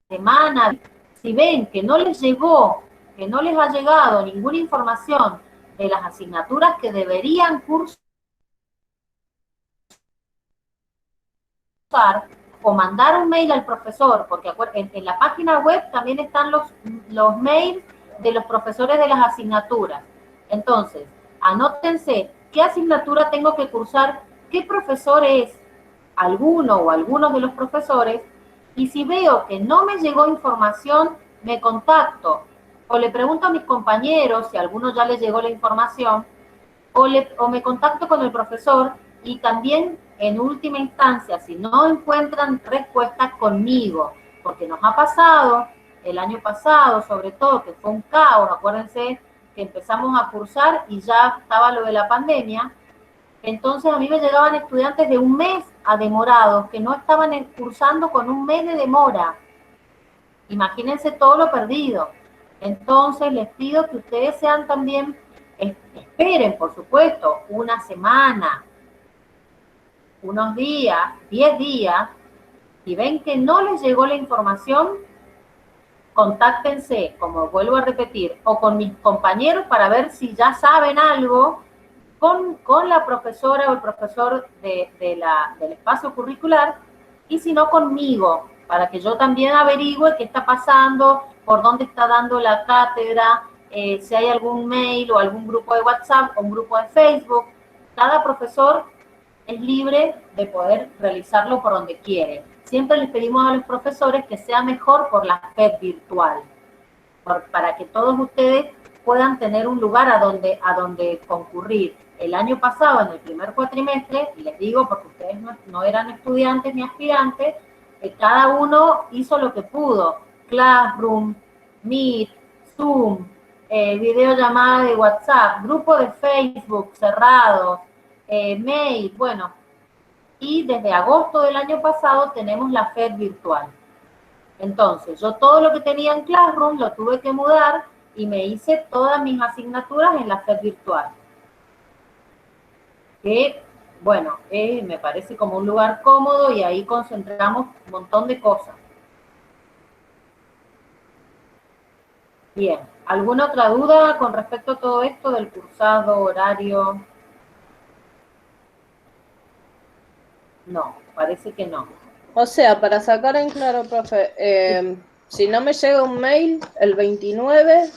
semana, si ven que no les llegó, que no les ha llegado ninguna información de las asignaturas que deberían cursar o mandar un mail al profesor, porque en la página web también están los mails de los profesores de las asignaturas. Entonces, anótense qué asignatura tengo que cursar, qué profesor es, alguno o algunos de los profesores, y si veo que no me llegó información, me contacto o le pregunto a mis compañeros si a alguno ya les llegó la información, o me contacto con el profesor y también, en última instancia, si no encuentran respuesta conmigo, porque nos ha pasado el año pasado, sobre todo, que fue un caos, acuérdense que empezamos a cursar y ya estaba lo de la pandemia, entonces a mí me llegaban estudiantes de un mes a demorados, que no estaban cursando con un mes de demora. Imagínense todo lo perdido. Entonces les pido que ustedes sean también, esperen, por supuesto, una semana, unos días, 10 días, y ven que no les llegó la información, contáctense, como vuelvo a repetir, o con mis compañeros para ver si ya saben algo, con la profesora o el profesor del espacio curricular, y si no conmigo, para que yo también averigüe qué está pasando, por dónde está dando la cátedra, si hay algún mail o algún grupo de WhatsApp o un grupo de Facebook. Cada profesor es libre de poder realizarlo por donde quiere. Siempre les pedimos a los profesores que sea mejor por la FED virtual, para que todos ustedes puedan tener un lugar a donde concurrir. El año pasado, en el primer cuatrimestre, y les digo porque ustedes no eran estudiantes ni aspirantes, cada uno hizo lo que pudo. Classroom, Meet, Zoom, videollamada de WhatsApp, grupo de Facebook cerrados, mail, bueno, y desde agosto del año pasado tenemos la FED virtual. Entonces, yo todo lo que tenía en Classroom lo tuve que mudar y me hice todas mis asignaturas en la FED virtual. Que, bueno, me parece como un lugar cómodo y ahí concentramos un montón de cosas. Bien, ¿alguna otra duda con respecto a todo esto del cursado, horario? No, parece que no. O sea, para sacar en claro, profe, si no me llega un mail el 29,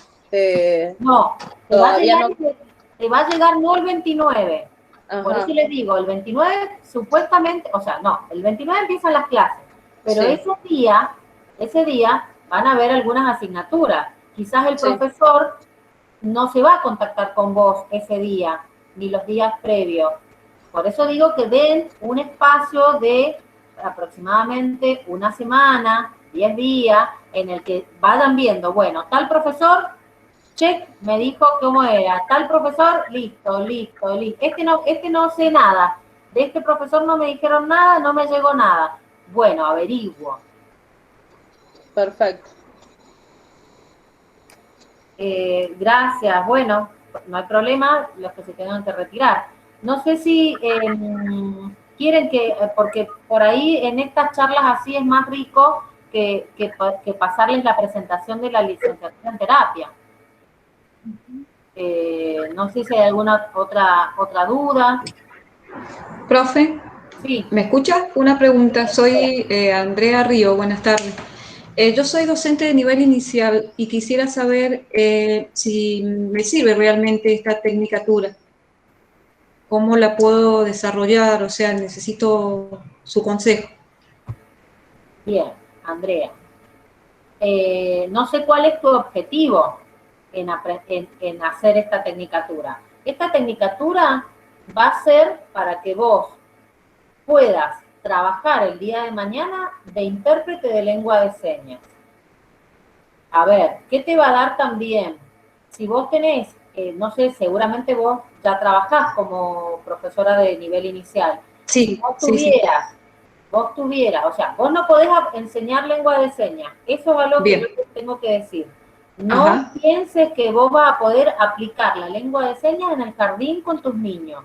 No, todavía no. te va a llegar no el 29. Por Ajá, eso les digo, el 29 supuestamente, o sea, no, el 29 empiezan las clases, pero sí, ese día van a haber algunas asignaturas. Quizás el sí. profesor no se va a contactar con vos ese día, ni los días previos. Por eso digo que den un espacio de aproximadamente una semana, 10 días, en el que vayan viendo, bueno, tal profesor, check, me dijo cómo era, tal profesor, listo, listo, listo. Este no sé nada, de este profesor no me dijeron nada, no me llegó nada. Bueno, averiguo. Perfecto. Gracias, bueno, no hay problema, los que se tengan que retirar. No sé si quieren que, porque por ahí en estas charlas así es más rico que pasarles la presentación de la licenciatura en terapia. No sé si hay alguna otra duda. Profe, Sí, ¿me escucha? Una pregunta. Soy Andrea Río. Buenas tardes. Yo soy docente de nivel inicial y quisiera saber si me sirve realmente esta tecnicatura. ¿Cómo la puedo desarrollar? O sea, necesito su consejo. bien, Andrea. No sé cuál es tu objetivo en hacer esta tecnicatura. Esta tecnicatura va a ser para que vos puedas trabajar el día de mañana de intérprete de lengua de señas. A ver, ¿qué te va a dar también? Si vos tenés, no sé, seguramente vos ya trabajás como profesora de nivel inicial. Si Sí, vos sí, sí. tuvieras, o sea, vos no podés enseñar lengua de señas. Eso es algo que Bien. yo te tengo que decir. No Ajá. pienses que vos vas a poder aplicar la lengua de señas en el jardín con tus niños.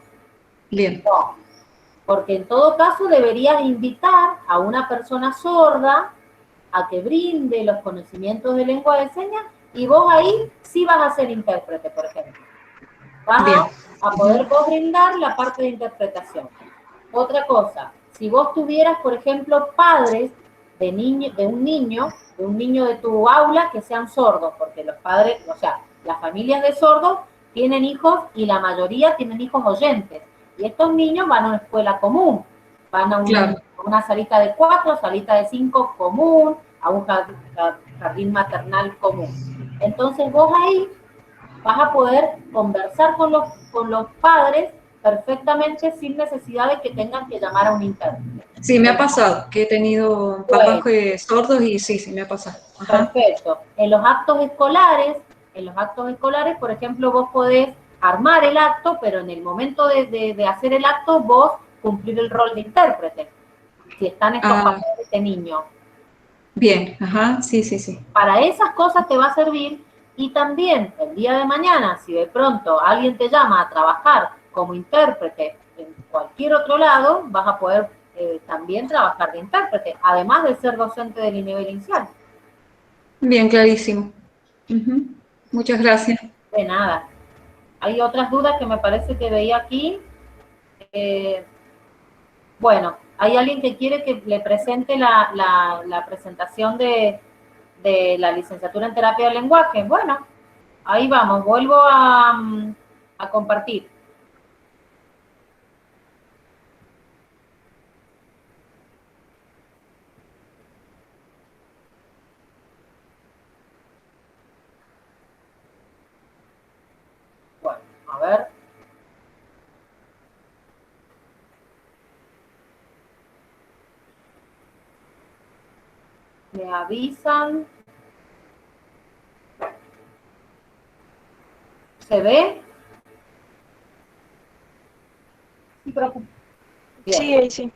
Bien. No, porque en todo caso deberías invitar a una persona sorda a que brinde los conocimientos de lengua de señas y vos ahí sí vas a ser intérprete, por ejemplo. Vas Bien. a poder vos brindar la parte de interpretación. Otra cosa, si vos tuvieras, por ejemplo, padres de un niño de tu aula que sean sordos, porque los padres, o sea, las familias de sordos tienen hijos y la mayoría tienen hijos oyentes. Y estos niños van a una escuela común, van a Claro. una salita de 4, salita de 5 común, a un jardín maternal común. Entonces vos ahí vas a poder conversar con los padres perfectamente sin necesidad de que tengan que llamar a un intérprete. Sí, me ha pasado que he tenido papás sordos y sí, sí, me ha pasado. Ajá. Perfecto. En los actos escolares, por ejemplo, vos podés armar el acto, pero en el momento de hacer el acto, vos cumplir el rol de intérprete, si están estos papás de este niño. Bien, ajá, sí, sí, sí. Para esas cosas te va a servir y también el día de mañana, si de pronto alguien te llama a trabajar como intérprete en cualquier otro lado, vas a poder también trabajar de intérprete, además de ser docente del nivel inicial. Bien, clarísimo. Muchas gracias. De nada. Hay otras dudas que me parece que veía aquí. Bueno, hay alguien que quiere que le presente la presentación de la licenciatura en terapia del lenguaje. Bueno, ahí vamos, vuelvo a compartir. Bueno, a ver. Me avisan. ¿Se ve? Sí, profe. Bien. Sí, ahí sí.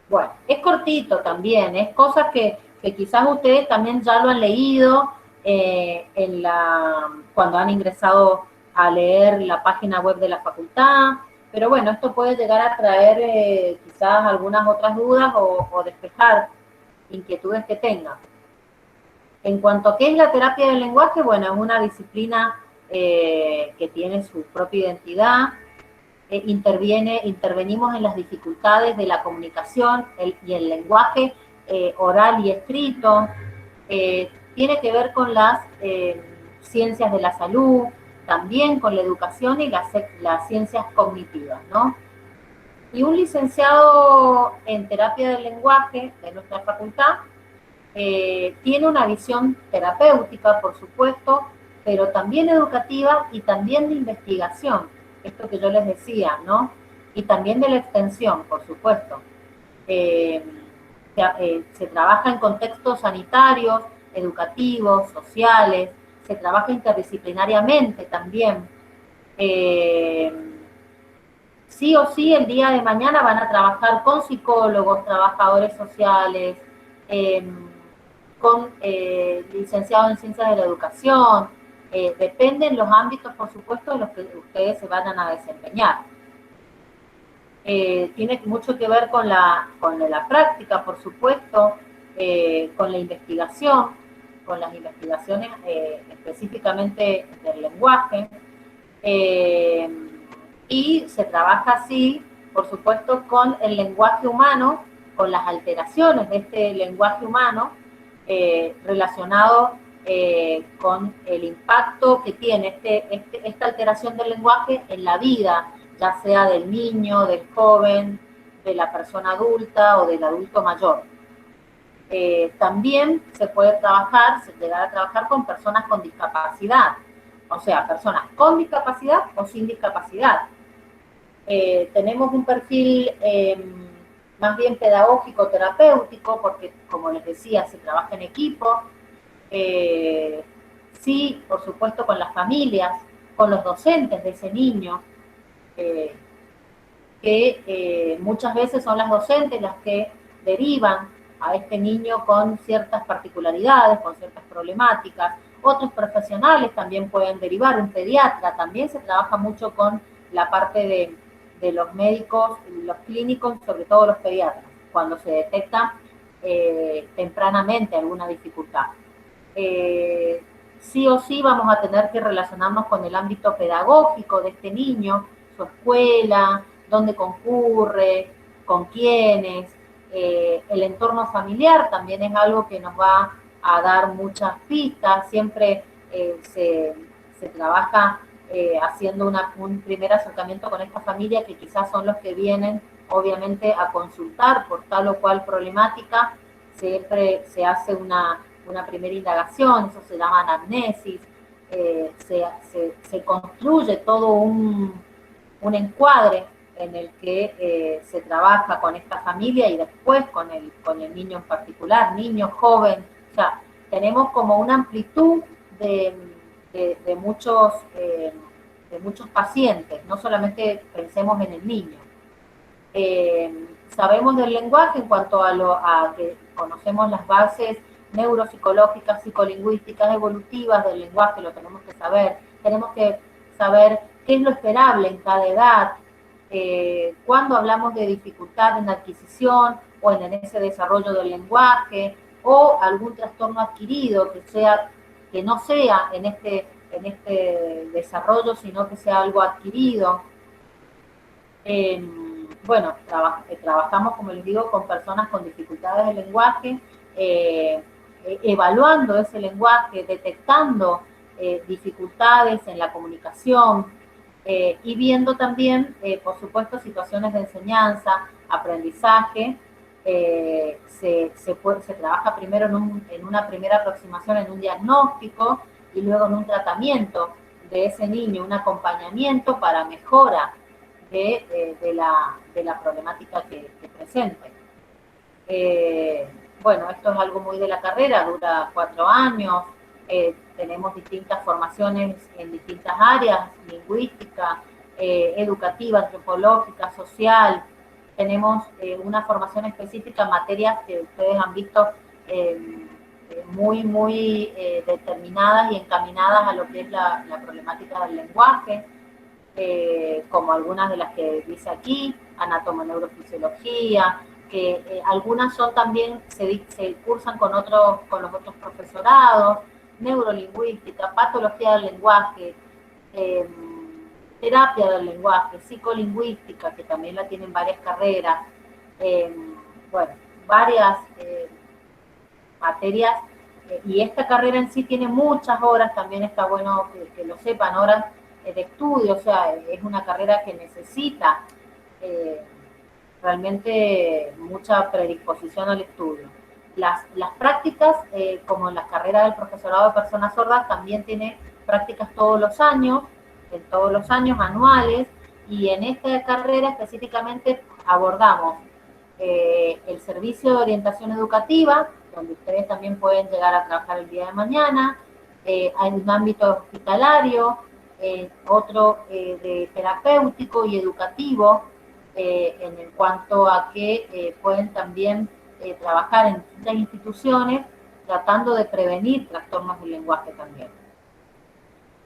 Bueno, es cortito también, es cosas que quizás ustedes también ya lo han leído cuando han ingresado a leer la página web de la facultad, pero bueno, esto puede llegar a traer quizás algunas otras dudas o despejar inquietudes que tengan. En cuanto a qué es la terapia del lenguaje, bueno, es una disciplina que tiene su propia identidad. Intervenimos en las dificultades de la comunicación y el lenguaje oral y escrito. Tiene que ver con las ciencias de la salud, también con la educación y las ciencias cognitivas, ¿no? Y un licenciado en terapia del lenguaje de nuestra facultad tiene una visión terapéutica, por supuesto, pero también educativa y también de investigación, esto que yo les decía, ¿no? Y también de la extensión, por supuesto. Se trabaja en contextos sanitarios, educativos, sociales, se trabaja interdisciplinariamente también. Sí o sí, el día de mañana van a trabajar con psicólogos, trabajadores sociales, con licenciados en ciencias de la educación, dependen los ámbitos, por supuesto, en los que ustedes se vayan a desempeñar. Tiene mucho que ver con la práctica, por supuesto, con la investigación, con las investigaciones específicamente del lenguaje, y se trabaja así, por supuesto, con el lenguaje humano, con las alteraciones de este lenguaje humano, relacionado con el impacto que tiene esta alteración del lenguaje en la vida, ya sea del niño, del joven, de la persona adulta o del adulto mayor. También se puede llegar a trabajar con personas con discapacidad, o sea, personas con discapacidad o sin discapacidad. Tenemos un perfil más bien pedagógico, terapéutico, porque, como les decía, se trabaja en equipo, sí, por supuesto, con las familias, con los docentes de ese niño, que muchas veces son las docentes las que derivan a este niño con ciertas particularidades, con ciertas problemáticas. Otros profesionales también pueden derivar, un pediatra, también se trabaja mucho con la parte de los médicos, los clínicos, sobre todo los pediatras, cuando se detecta tempranamente alguna dificultad. Sí o sí vamos a tener que relacionarnos con el ámbito pedagógico de este niño, su escuela, dónde concurre, con quiénes. El entorno familiar también es algo que nos va a dar muchas pistas. Siempre se trabaja haciendo un primer acercamiento con esta familia, que quizás son los que vienen, obviamente, a consultar por tal o cual problemática. Siempre se hace una primera indagación, eso se llama anamnesis. Se construye todo un encuadre en el que se trabaja con esta familia y después con el niño en particular, niño, joven. O sea, tenemos como una amplitud de muchos pacientes, no solamente pensemos en el niño. Sabemos del lenguaje en cuanto a que conocemos las bases neuropsicológicas, psicolingüísticas, evolutivas del lenguaje, lo tenemos que saber. Tenemos que saber qué es lo esperable en cada edad, cuando hablamos de dificultad en la adquisición o en ese desarrollo del lenguaje, o algún trastorno adquirido que no sea en este desarrollo, sino que sea algo adquirido. Bueno, trabajamos, como les digo, con personas con dificultades de lenguaje, evaluando ese lenguaje, detectando dificultades en la comunicación, y viendo también, por supuesto, situaciones de enseñanza, aprendizaje. Se trabaja primero en una primera aproximación, en un diagnóstico, y luego en un tratamiento de ese niño, un acompañamiento para mejora de la problemática que presente. Bueno, esto es algo muy de la carrera, dura 4 años, tenemos distintas formaciones en distintas áreas, lingüística, educativa, antropológica, social, tenemos una formación específica en materias que ustedes han visto muy determinadas y encaminadas a lo que es la problemática del lenguaje, como algunas de las que dice aquí, anatomo-neurofisiología, que algunas son también, se cursan con los otros profesorados, neurolingüística, patología del lenguaje, terapia del lenguaje, psicolingüística, que también la tienen varias carreras, bueno, varias materias, y esta carrera en sí tiene muchas horas, también está bueno que lo sepan, horas de estudio, o sea, es una carrera que necesita realmente mucha predisposición al estudio. Las prácticas, como en las carreras del profesorado de personas sordas, también tiene prácticas todos los años anuales, y en esta carrera específicamente abordamos el servicio de orientación educativa, donde ustedes también pueden llegar a trabajar el día de mañana, hay un ámbito hospitalario, otro de terapéutico y educativo, en cuanto a que pueden también trabajar en distintas instituciones tratando de prevenir trastornos del lenguaje también.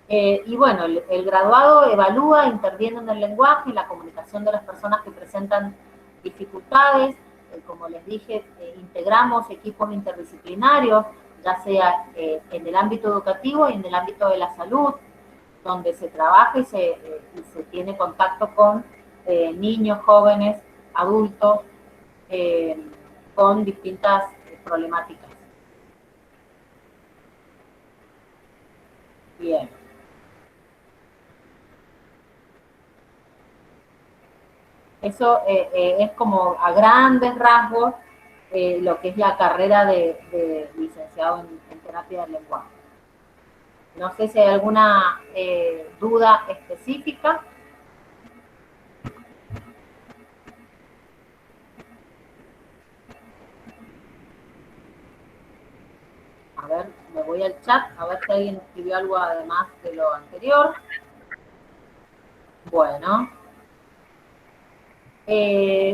Y bueno, el graduado evalúa, interviene en el lenguaje, en la comunicación de las personas que presentan dificultades. Como les dije, integramos equipos interdisciplinarios, ya sea en el ámbito educativo y en el ámbito de la salud, donde se trabaja y se tiene contacto con niños, jóvenes, adultos, con distintas problemáticas. Bien. Eso es como a grandes rasgos lo que es la carrera de licenciado en terapia del lenguaje. No sé si hay alguna duda específica. A ver, me voy al chat, a ver si alguien escribió algo además de lo anterior. Bueno.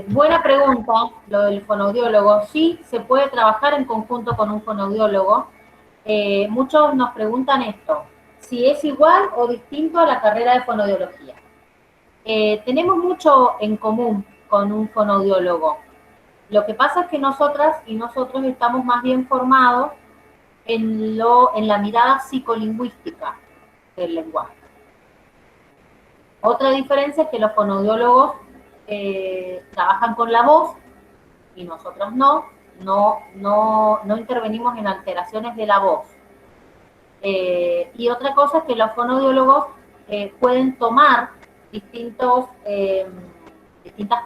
Buena pregunta, lo del fonoaudiólogo. Sí, se puede trabajar en conjunto con un fonoaudiólogo. Muchos nos preguntan esto, si es igual o distinto a la carrera de fonoaudiología. Tenemos mucho en común con un fonoaudiólogo. Lo que pasa es que nosotras y nosotros estamos más bien formados en la mirada psicolingüística del lenguaje. Otra diferencia es que los fonoaudiólogos trabajan con la voz y nosotros no intervenimos en alteraciones de la voz. Y otra cosa es que los fonoaudiólogos pueden tomar distintas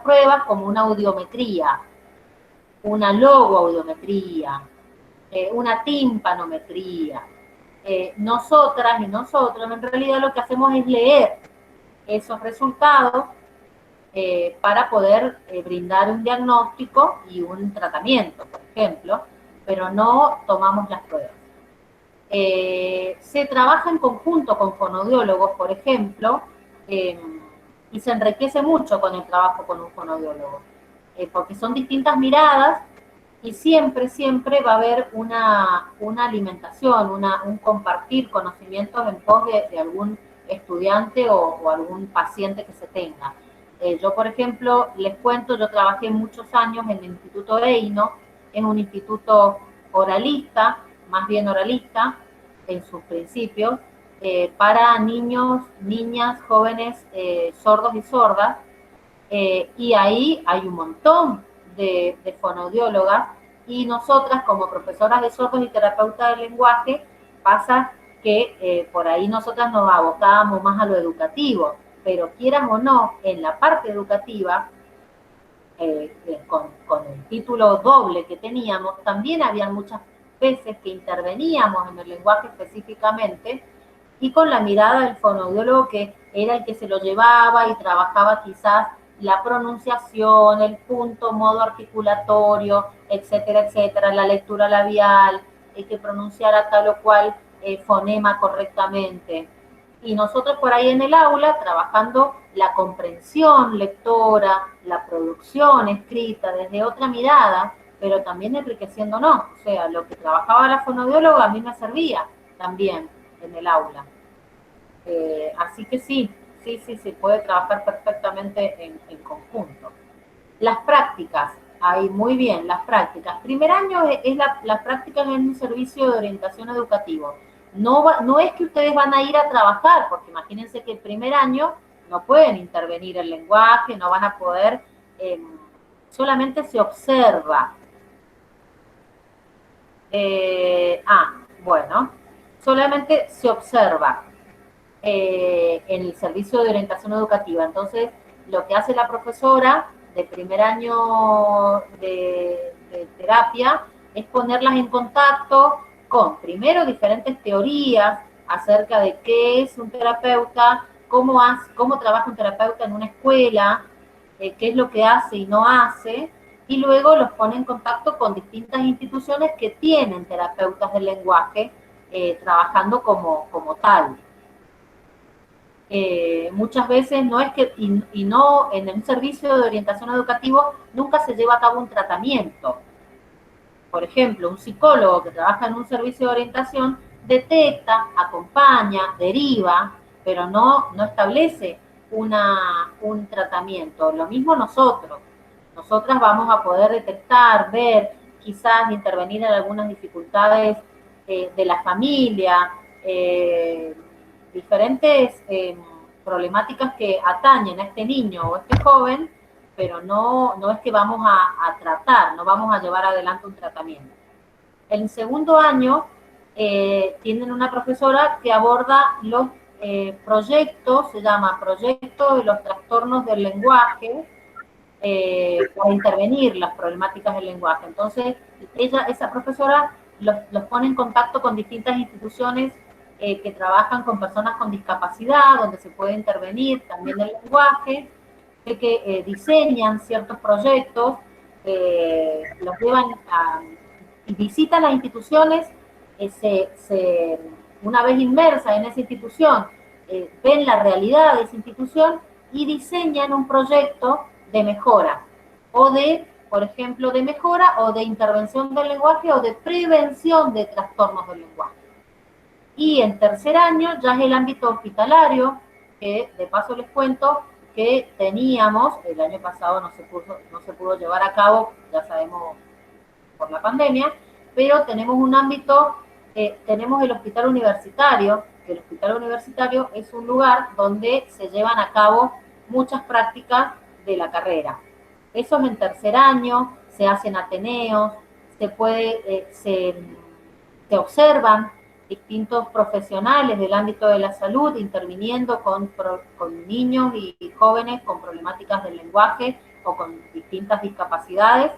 pruebas, como una audiometría, una logoaudiometría, una timpanometría. Nosotras y nosotros en realidad lo que hacemos es leer esos resultados para poder brindar un diagnóstico y un tratamiento, por ejemplo, pero no tomamos las pruebas. Se trabaja en conjunto con fonoaudiólogos, por ejemplo, y se enriquece mucho con el trabajo con un fonoaudiólogo, porque son distintas miradas y siempre va a haber una alimentación, un compartir conocimientos en pos de algún estudiante o algún paciente que se tenga. Yo, por ejemplo, les cuento, yo trabajé muchos años en el Instituto Eino, en un instituto oralista, más bien oralista, en sus principios, para niños, niñas, jóvenes sordos y sordas, y ahí hay un montón de fonoaudiólogas, y nosotras como profesoras de sordos y terapeutas del lenguaje, pasa que por ahí nosotras nos abocábamos más a lo educativo, pero quieran o no, en la parte educativa, con el título doble que teníamos, también había muchas veces que interveníamos en el lenguaje específicamente, y con la mirada del fonoaudiólogo, que era el que se lo llevaba y trabajaba quizás la pronunciación, el punto, modo articulatorio, etcétera, etcétera, la lectura labial, el que pronunciara tal o cual fonema correctamente. Y nosotros por ahí en el aula, trabajando la comprensión lectora, la producción escrita desde otra mirada, pero también enriqueciéndonos. O sea, lo que trabajaba la fonoaudióloga a mí me servía también en el aula. Así que sí, se puede trabajar perfectamente en conjunto. Las prácticas, ahí muy bien, las prácticas. Primer año es las prácticas en un servicio de orientación educativo. No es que ustedes van a ir a trabajar, porque imagínense que el primer año no pueden intervenir el lenguaje, no van a poder, solamente se observa. Bueno, solamente se observa en el servicio de orientación educativa. Entonces, lo que hace la profesora de primer año de terapia es ponerlas en contacto con, primero, diferentes teorías acerca de qué es un terapeuta, cómo trabaja un terapeuta en una escuela, qué es lo que hace y no hace, y luego los pone en contacto con distintas instituciones que tienen terapeutas del lenguaje trabajando como tal. Muchas veces no es que, y no en un servicio de orientación educativo, nunca se lleva a cabo un tratamiento. Por ejemplo, un psicólogo que trabaja en un servicio de orientación detecta, acompaña, deriva, pero no establece un tratamiento. Lo mismo nosotros. Nosotras vamos a poder detectar, ver, quizás intervenir en algunas dificultades de la familia, diferentes problemáticas que atañen a este niño o a este joven, pero no es que vamos a tratar, no vamos a llevar adelante un tratamiento. En segundo año tienen una profesora que aborda los proyectos, se llama Proyecto de los Trastornos del Lenguaje, para intervenir las problemáticas del lenguaje. Entonces, esa profesora los pone en contacto con distintas instituciones que trabajan con personas con discapacidad, donde se puede intervenir también el lenguaje, que diseñan ciertos proyectos, los llevan y visitan las instituciones, una vez inmersa en esa institución, ven la realidad de esa institución y diseñan un proyecto de mejora, o de, por ejemplo, de mejora o de intervención del lenguaje o de prevención de trastornos del lenguaje. Y en tercer año ya es el ámbito hospitalario, que de paso les cuento que teníamos, el año pasado no se pudo llevar a cabo, ya sabemos por la pandemia, pero tenemos un ámbito, tenemos el hospital universitario, que el hospital universitario es un lugar donde se llevan a cabo muchas prácticas de la carrera. Eso es en tercer año, se hacen ateneos, se observan distintos profesionales del ámbito de la salud interviniendo con niños y jóvenes con problemáticas del lenguaje o con distintas discapacidades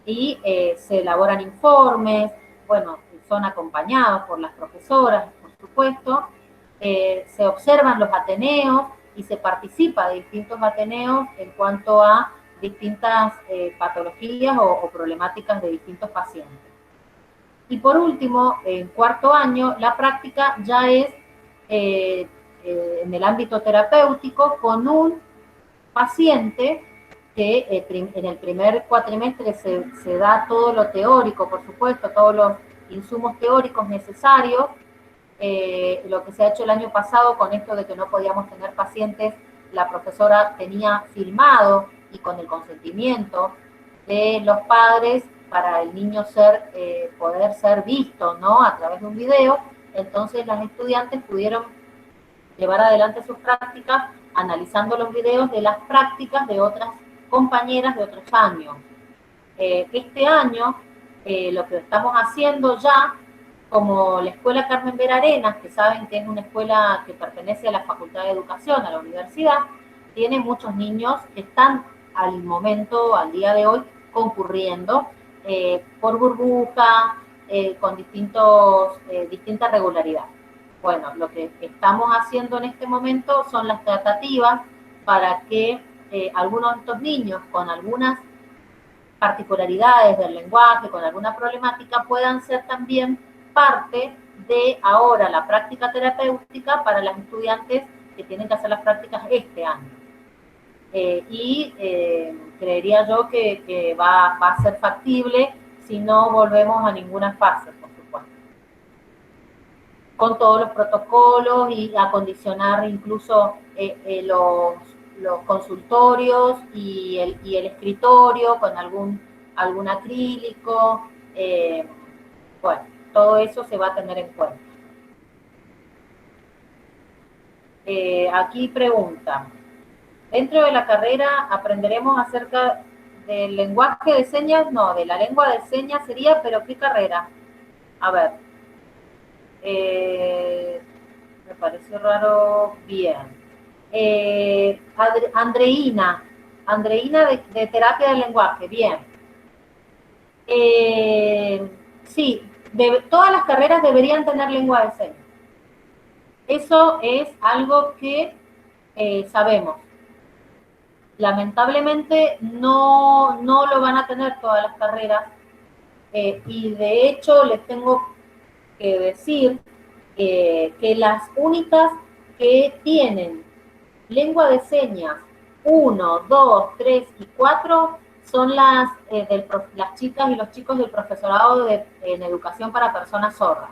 y se elaboran informes, bueno, son acompañados por las profesoras, por supuesto, se observan los ateneos y se participa de distintos ateneos en cuanto a distintas patologías o problemáticas de distintos pacientes. Y por último, en cuarto año, la práctica ya es en el ámbito terapéutico con un paciente que en el primer cuatrimestre se da todo lo teórico, por supuesto, todos los insumos teóricos necesarios. Lo que se ha hecho el año pasado con esto de que no podíamos tener pacientes, la profesora tenía filmado y con el consentimiento de los padres para el niño poder ser visto, ¿no?, a través de un video. Entonces las estudiantes pudieron llevar adelante sus prácticas analizando los videos de las prácticas de otras compañeras de otros años. Este año lo que estamos haciendo ya, como la Escuela Carmen Vera Arenas, que saben que es una escuela que pertenece a la Facultad de Educación, a la universidad, tiene muchos niños que están al día de hoy, concurriendo por burbuja, con distinta regularidad. Bueno, lo que estamos haciendo en este momento son las tratativas para que algunos de estos niños con algunas particularidades del lenguaje, con alguna problemática, puedan ser también parte de ahora la práctica terapéutica para las estudiantes que tienen que hacer las prácticas este año. Creería yo que va a ser factible si no volvemos a ninguna fase, por supuesto. Con todos los protocolos y acondicionar incluso los consultorios y el escritorio con algún acrílico. Bueno, todo eso se va a tener en cuenta. Aquí pregunta, ¿dentro de la carrera aprenderemos acerca del lenguaje de señas? No, de la lengua de señas sería, pero ¿qué carrera? A ver, me pareció raro, bien. Andreina de terapia del lenguaje, bien. Sí, todas las carreras deberían tener lengua de señas. Eso es algo que sabemos. Lamentablemente no lo van a tener todas las carreras y de hecho les tengo que decir que las únicas que tienen lengua de señas 1, 2, 3 y 4 son las chicas y los chicos del profesorado en educación para personas sordas.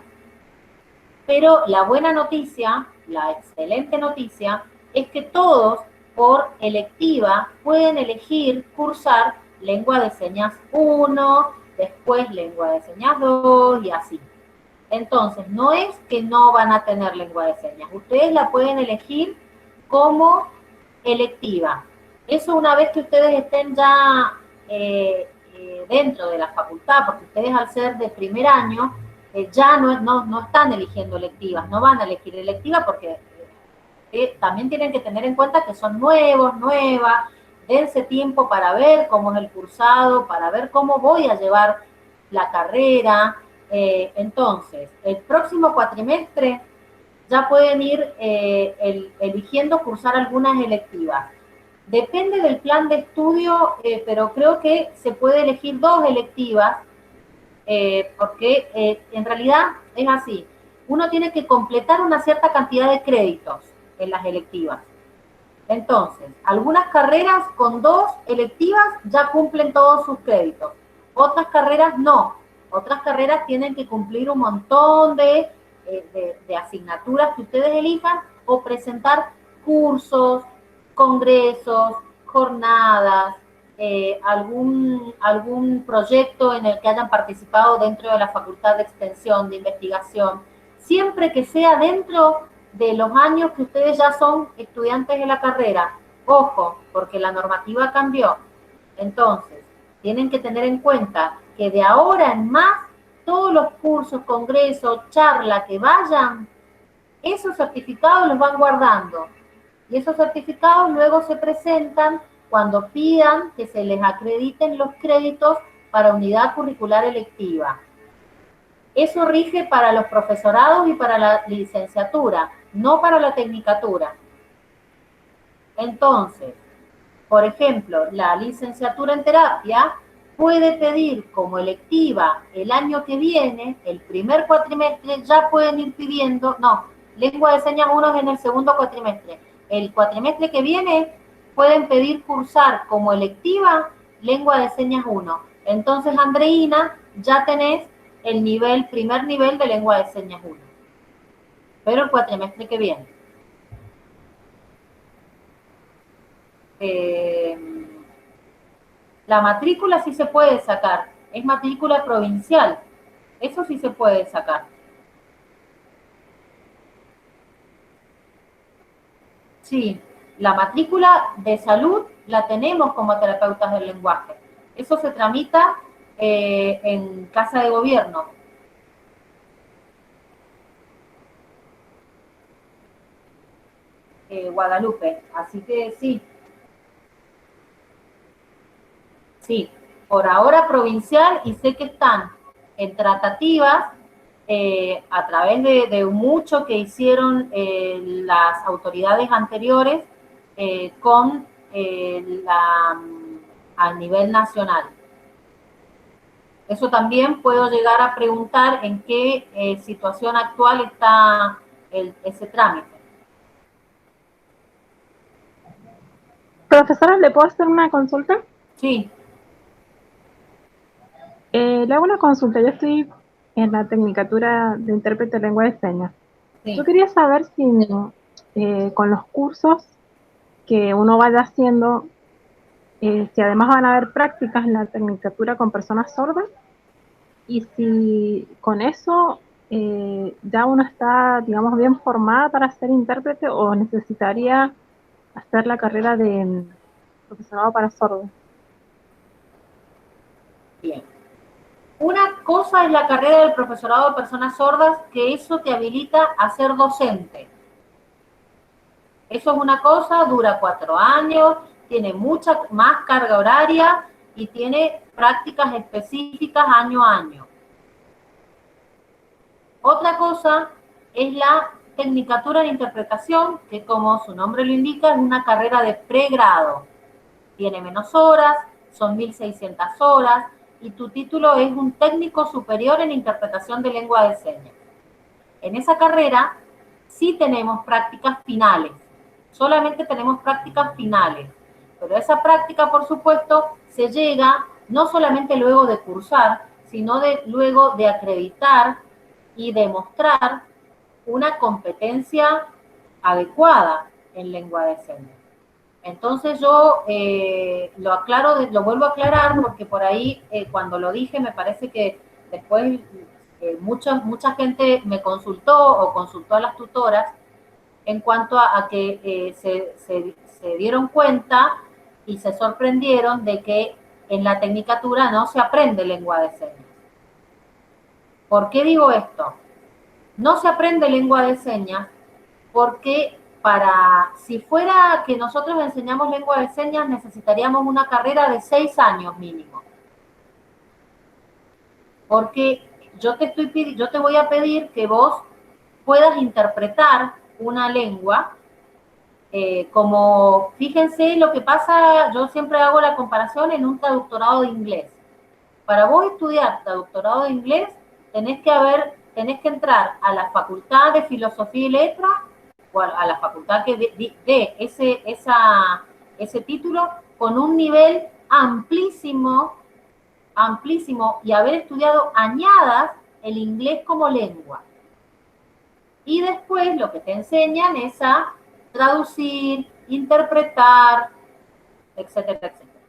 Pero la buena noticia, la excelente noticia, es que todos por electiva pueden elegir cursar lengua de señas 1, después lengua de señas 2 y así. Entonces, no es que no van a tener lengua de señas, ustedes la pueden elegir como electiva. Eso una vez que ustedes estén ya dentro de la facultad, porque ustedes al ser de primer año ya no están eligiendo electivas, no van a elegir electiva porque también tienen que tener en cuenta que son nuevos, nuevas, dense tiempo para ver cómo es el cursado, para ver cómo voy a llevar la carrera. Entonces, el próximo cuatrimestre ya pueden ir eligiendo cursar algunas electivas. Depende del plan de estudio, pero creo que se puede elegir 2 electivas, porque en realidad es así. Uno tiene que completar una cierta cantidad de créditos en las electivas. Entonces, algunas carreras con 2 electivas ya cumplen todos sus créditos. Otras carreras no. Otras carreras tienen que cumplir un montón de asignaturas que ustedes elijan o presentar cursos, congresos, jornadas, algún proyecto en el que hayan participado dentro de la Facultad de Extensión, de Investigación, siempre que sea dentro de los años que ustedes ya son estudiantes de la carrera. Ojo, porque la normativa cambió. Entonces, tienen que tener en cuenta que de ahora en más, todos los cursos, congresos, charlas que vayan, esos certificados los van guardando. Y esos certificados luego se presentan cuando pidan que se les acrediten los créditos para unidad curricular electiva. Eso rige para los profesorados y para la licenciatura, no para la tecnicatura. Entonces, por ejemplo, la licenciatura en terapia puede pedir como electiva el año que viene, el primer cuatrimestre, ya pueden ir pidiendo, lengua de señas 1 es en el segundo cuatrimestre. El cuatrimestre que viene pueden pedir cursar como electiva lengua de señas 1. Entonces, Andreina, ya tenés el primer nivel de lengua de señas 1. Pero el cuatrimestre que viene. La matrícula sí se puede sacar. Es matrícula provincial. Eso sí se puede sacar. Sí, la matrícula de salud la tenemos como terapeutas del lenguaje. Eso se tramita en Casa de Gobierno. Guadalupe. Así que sí. Sí, por ahora provincial y sé que están en tratativas a través de mucho que hicieron las autoridades anteriores a nivel nacional. Eso también puedo llegar a preguntar en qué situación actual está ese trámite. Profesora, ¿le puedo hacer una consulta? Sí. Le hago una consulta. Yo estoy en la Tecnicatura de Intérprete de Lengua de Señas. Sí. Yo quería saber si con los cursos que uno vaya haciendo, si además van a haber prácticas en la Tecnicatura con personas sordas, y si con eso ya uno está, digamos, bien formada para ser intérprete o necesitaría hacer la carrera de profesorado para sordos. Bien. Una cosa es la carrera del profesorado de personas sordas, que eso te habilita a ser docente. Eso es una cosa, dura 4 años, tiene mucha más carga horaria y tiene prácticas específicas año a año. Otra cosa es la Tecnicatura en Interpretación, que como su nombre lo indica, es una carrera de pregrado. Tiene menos horas, son 1.600 horas, y tu título es un técnico superior en interpretación de lengua de señas. En esa carrera sí tenemos prácticas finales, solamente tenemos prácticas finales, pero esa práctica, por supuesto, se llega no solamente luego de cursar, sino luego de acreditar y demostrar una competencia adecuada en lengua de señas. Entonces yo lo vuelvo a aclarar porque por ahí cuando lo dije me parece que después mucha gente me consultó o consultó a las tutoras en cuanto a que se dieron cuenta y se sorprendieron de que en la Tecnicatura no se aprende lengua de señas. ¿Por qué digo esto? No se aprende lengua de señas porque si fuera que nosotros enseñamos lengua de señas, necesitaríamos una carrera de 6 años mínimo. Porque yo te voy a pedir que vos puedas interpretar una lengua como, fíjense lo que pasa, yo siempre hago la comparación en un traductorado de inglés. Para vos estudiar traductorado de inglés, tenés que entrar a la Facultad de Filosofía y Letras, o a la facultad que dé ese título, con un nivel amplísimo, y haber estudiado añadas el inglés como lengua. Y después lo que te enseñan es a traducir, interpretar, etcétera, etcétera.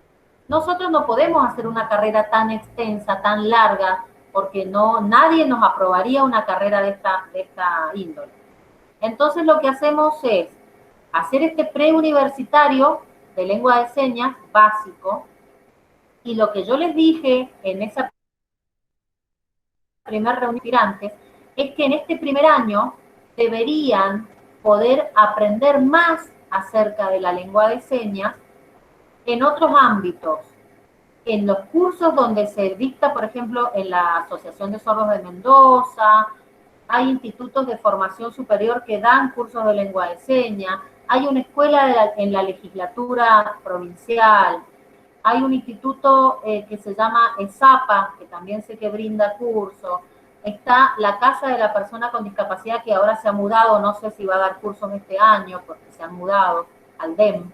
Nosotros no podemos hacer una carrera tan extensa, tan larga, porque nadie nos aprobaría una carrera de esta índole. Entonces lo que hacemos es hacer este preuniversitario de lengua de señas básico, y lo que yo les dije en esa primera reunión de aspirantes es que en este primer año deberían poder aprender más acerca de la lengua de señas en otros ámbitos, en los cursos donde se dicta, por ejemplo, en la Asociación de Sordos de Mendoza, hay institutos de formación superior que dan cursos de lengua de señas, hay una escuela en la legislatura provincial, hay un instituto que se llama ESAPA, que también sé que brinda cursos, está la Casa de la Persona con Discapacidad, que ahora se ha mudado, no sé si va a dar cursos este año, porque se han mudado al DEM,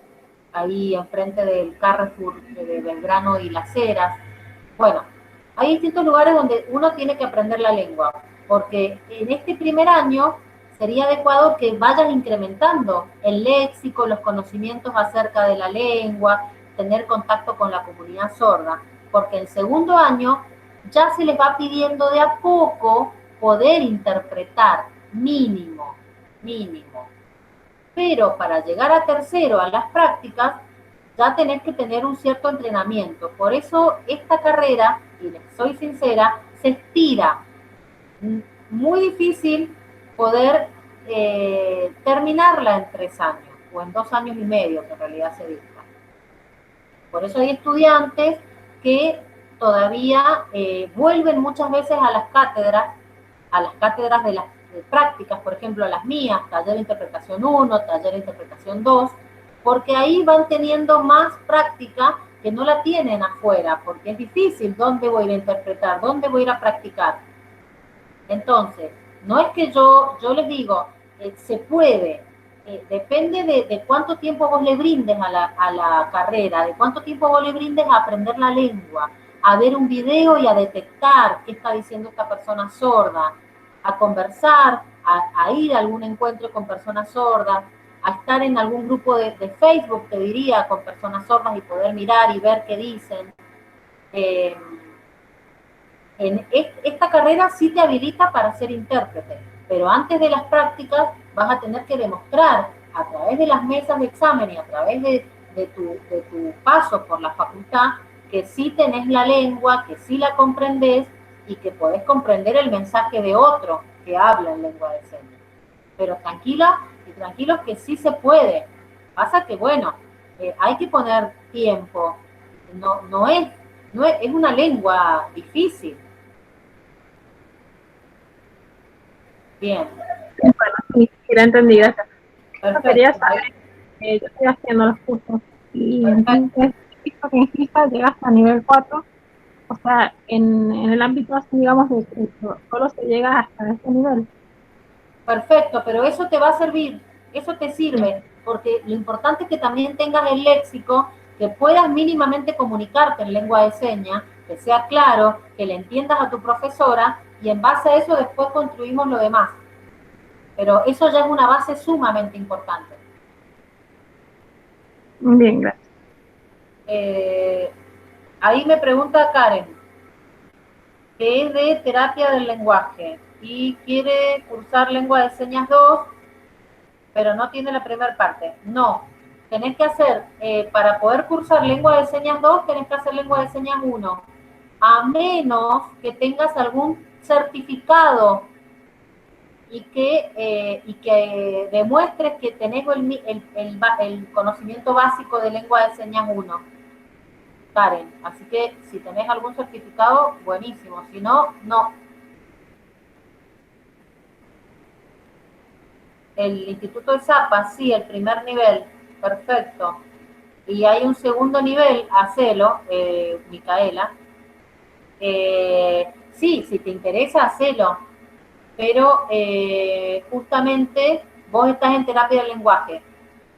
ahí enfrente del Carrefour de Belgrano y Las Heras. Bueno, hay distintos lugares donde uno tiene que aprender la lengua, porque en este primer año sería adecuado que vayas incrementando el léxico, los conocimientos acerca de la lengua, tener contacto con la comunidad sorda, porque en segundo año ya se les va pidiendo de a poco poder interpretar, mínimo. Pero para llegar a tercero, a las prácticas, ya tenés que tener un cierto entrenamiento. Por eso esta carrera, y les soy sincera, se estira. Muy difícil poder terminarla en 3 años, o en 2 años y medio, que en realidad se dicta. Por eso hay estudiantes que todavía vuelven muchas veces a las cátedras de las prácticas, por ejemplo, a las mías, taller de interpretación 1, taller de interpretación 2, porque ahí van teniendo más práctica que no la tienen afuera, porque es difícil, ¿dónde voy a ir a interpretar? ¿Dónde voy a ir a practicar? Entonces, no es que yo les digo, se puede, depende de cuánto tiempo vos le brindes a la carrera, de cuánto tiempo vos le brindes a aprender la lengua, a ver un video y a detectar qué está diciendo esta persona sorda, a conversar, a ir a algún encuentro con personas sordas, a estar en algún grupo de Facebook, te diría, con personas sordas y poder mirar y ver qué dicen. En esta carrera sí te habilita para ser intérprete, pero antes de las prácticas vas a tener que demostrar a través de las mesas de examen y a través de tu paso por la facultad que sí tenés la lengua, que sí la comprendés y que podés comprender el mensaje de otro que habla en lengua de señas. Pero tranquila y tranquilos que sí se puede. Pasa que, bueno, hay que poner tiempo. No es una lengua difícil. Bien. Bueno, ni siquiera entendí, gracias. Perfecto. Quería saber, yo estoy haciendo los cursos y entonces he visto que en FIFA llegas hasta nivel 4, o sea, en el ámbito así, digamos, de que solo se llega hasta ese nivel. Perfecto, pero eso te va a servir, eso te sirve, porque lo importante es que también tengas el léxico, que puedas mínimamente comunicarte en lengua de señas, que sea claro, que le entiendas a tu profesora, y en base a eso después construimos lo demás. Pero eso ya es una base sumamente importante. Bien, gracias. Ahí me pregunta Karen, que es de terapia del lenguaje y quiere cursar lengua de señas 2, pero no tiene la primera parte. No, tenés que hacer, para poder cursar lengua de señas 2, tenés que hacer lengua de señas 1, a menos que tengas algún certificado y que demuestres que tenés el conocimiento básico de lengua de señas 1, Karen. Así que si tenés algún certificado, buenísimo. Si no, no. El Instituto de Zapa, sí, el primer nivel, perfecto. Y hay un segundo nivel, hacelo, Micaela. Sí, si te interesa, hacelo. Pero justamente vos estás en terapia del lenguaje.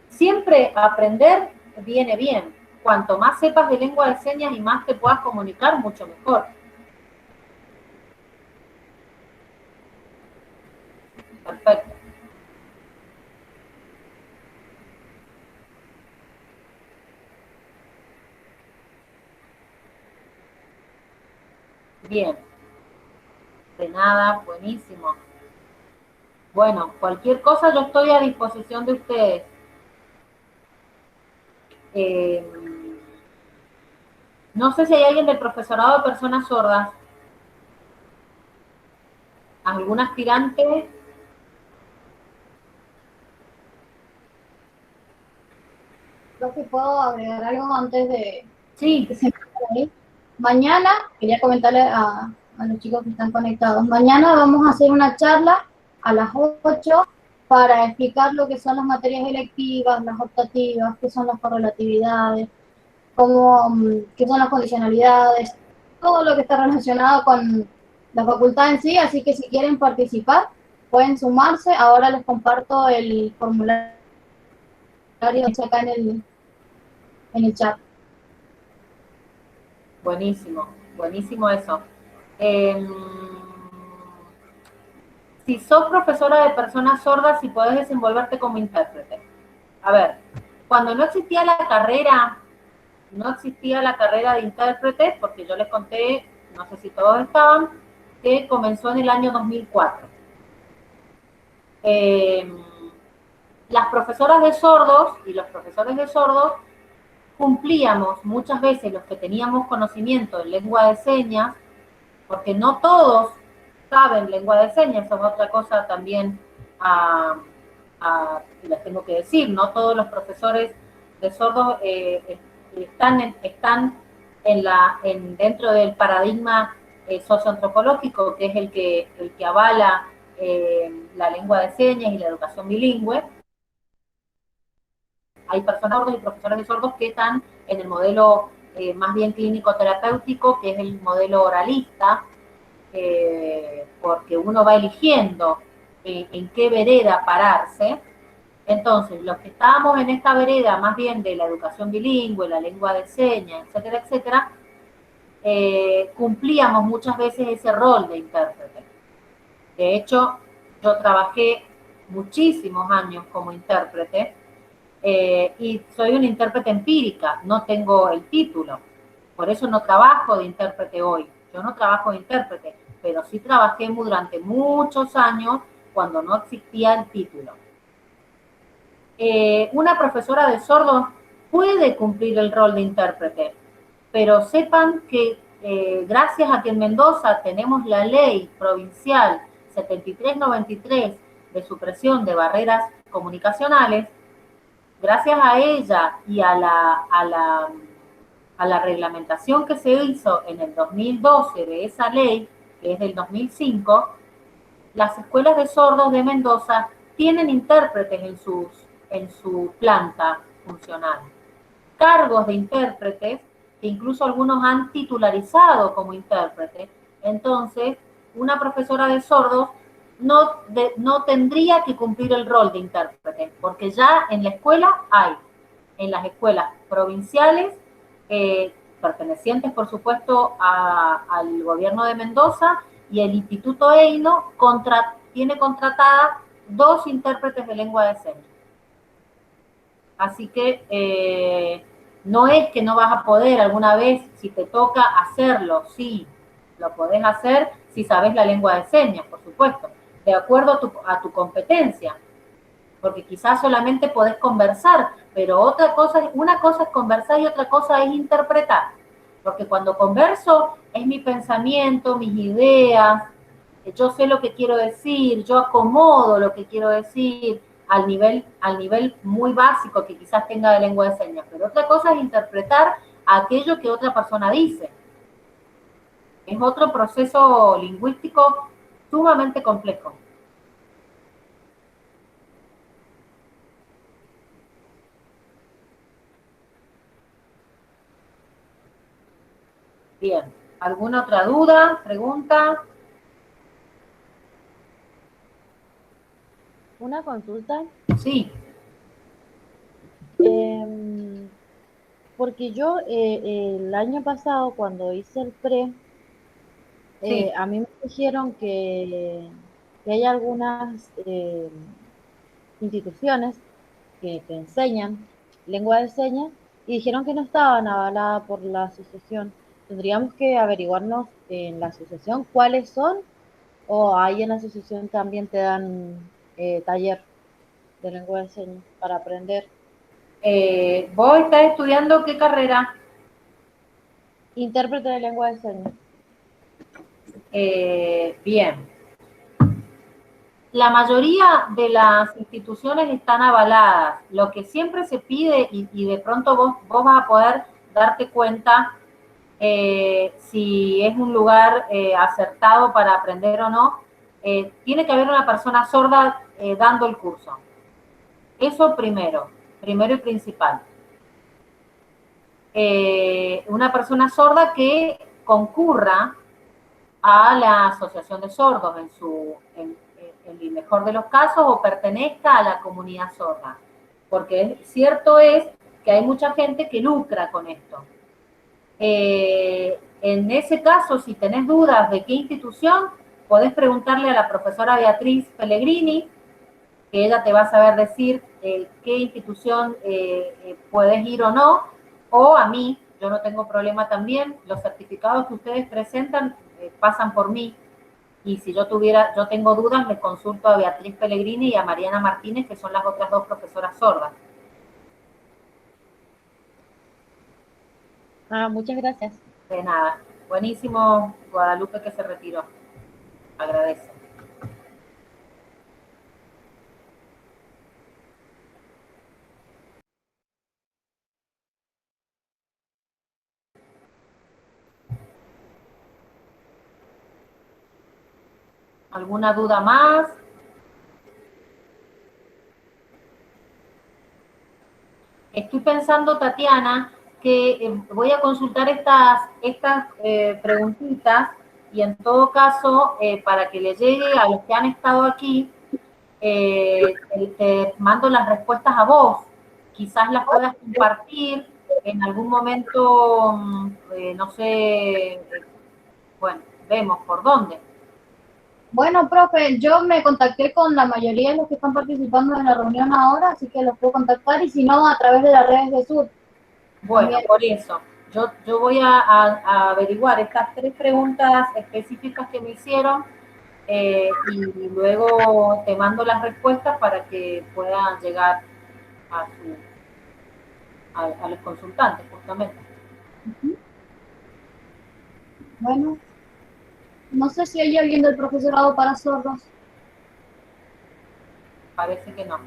Siempre aprender viene bien. Cuanto más sepas de lengua de señas y más te puedas comunicar, mucho mejor. Perfecto. Bien. De nada, buenísimo. Bueno, cualquier cosa yo estoy a disposición de ustedes. No sé si hay alguien del profesorado de personas sordas. ¿Algún aspirante? Creo que puedo agregar algo antes de Sí. que se me vaya ahí. Mañana, quería comentarle a los chicos que están conectados, mañana vamos a hacer una charla a las 8 para explicar lo que son las materias electivas, las optativas, qué son las correlatividades, qué son las condicionalidades, todo lo que está relacionado con la facultad en sí, así que si quieren participar, pueden sumarse. Ahora les comparto el formulario acá en el chat. Buenísimo, buenísimo eso. Si sos profesora de personas sordas, si podés desenvolverte como intérprete. A ver, cuando no existía la carrera de intérprete, porque yo les conté, no sé si todos estaban, que comenzó en el año 2004. Las profesoras de sordos y los profesores de sordos cumplíamos muchas veces los que teníamos conocimiento en lengua de señas, porque no todos saben lengua de señas, eso es otra cosa también les tengo que decir, no todos los profesores de sordos están dentro del paradigma socioantropológico, que es el que avala la lengua de señas y la educación bilingüe. Hay personas sordas y profesores de sordos que están en el modelo más bien clínico-terapéutico, que es el modelo oralista, porque uno va eligiendo en qué vereda pararse. Entonces, los que estábamos en esta vereda más bien de la educación bilingüe, la lengua de señas, etcétera, etcétera, cumplíamos muchas veces ese rol de intérprete. De hecho, yo trabajé muchísimos años como intérprete y soy una intérprete empírica, no tengo el título. Por eso no trabajo de intérprete hoy. Yo no trabajo de intérprete, pero sí trabajé durante muchos años cuando no existía el título. Una profesora de sordos puede cumplir el rol de intérprete, pero sepan que gracias a que en Mendoza tenemos la ley provincial 7393 de supresión de barreras comunicacionales, gracias a ella y a la reglamentación que se hizo en el 2012 de esa ley, que es del 2005, las escuelas de sordos de Mendoza tienen intérpretes en su planta funcional. Cargos de intérpretes, que incluso algunos han titularizado como intérprete. Entonces, una profesora de sordos no tendría que cumplir el rol de intérprete, porque ya en la escuela hay, en las escuelas provinciales, pertenecientes por supuesto al gobierno de Mendoza, y el Instituto EINO tiene contratada 2 intérpretes de lengua de señas. Así que no es que no vas a poder alguna vez, si te toca hacerlo, sí, lo podés hacer si sabes la lengua de señas, por supuesto, de acuerdo a tu competencia, porque quizás solamente podés conversar, pero una cosa es conversar y otra cosa es interpretar, porque cuando converso es mi pensamiento, mis ideas, yo sé lo que quiero decir, yo acomodo lo que quiero decir al nivel muy básico que quizás tenga de lengua de señas, pero otra cosa es interpretar aquello que otra persona dice. Es otro proceso lingüístico sumamente complejo. Bien, ¿alguna otra duda, pregunta? Una consulta. Sí. Porque yo el año pasado cuando hice el pre, Sí. a mí me dijeron que hay algunas instituciones que enseñan lengua de señas y dijeron que no estaban avaladas por la asociación. ¿Tendríamos que averiguarnos en la asociación cuáles son? ¿O ahí en la asociación también te dan taller de lengua de señas para aprender? ¿Vos estás estudiando qué carrera? Intérprete de lengua de señas. Bien. La mayoría de las instituciones están avaladas. Lo que siempre se pide, y de pronto vos vas a poder darte cuenta si es un lugar acertado para aprender o no, tiene que haber una persona sorda dando el curso. Eso primero y principal. Una persona sorda que concurra a la asociación de sordos en el mejor de los casos, o pertenezca a la comunidad sorda, porque cierto es que hay mucha gente que lucra con esto. En ese caso, si tenés dudas de qué institución, podés preguntarle a la profesora Beatriz Pellegrini, que ella te va a saber decir qué institución puedes ir o no, o a mí. Yo no tengo problema también, los certificados que ustedes presentan pasan por mí, y si yo tengo dudas, me consulto a Beatriz Pellegrini y a Mariana Martínez, que son las otras 2 profesoras sordas. Muchas gracias. De nada. Buenísimo, Guadalupe, que se retiró. Agradezco. ¿Alguna duda más? Estoy pensando, Tatiana, que voy a consultar estas preguntitas y en todo caso, para que le llegue a los que han estado aquí, te mando las respuestas a vos. Quizás las puedas compartir en algún momento, no sé, bueno, vemos por dónde. Bueno, profe, yo me contacté con la mayoría de los que están participando en la reunión ahora, así que los puedo contactar y si no, a través de las redes de Sur. Bueno, También. por eso, yo voy a averiguar estas 3 preguntas específicas que me hicieron y luego te mando las respuestas para que puedan llegar a los consultantes, justamente. Bueno, no sé si hay alguien del profesorado para sordos. Parece que no.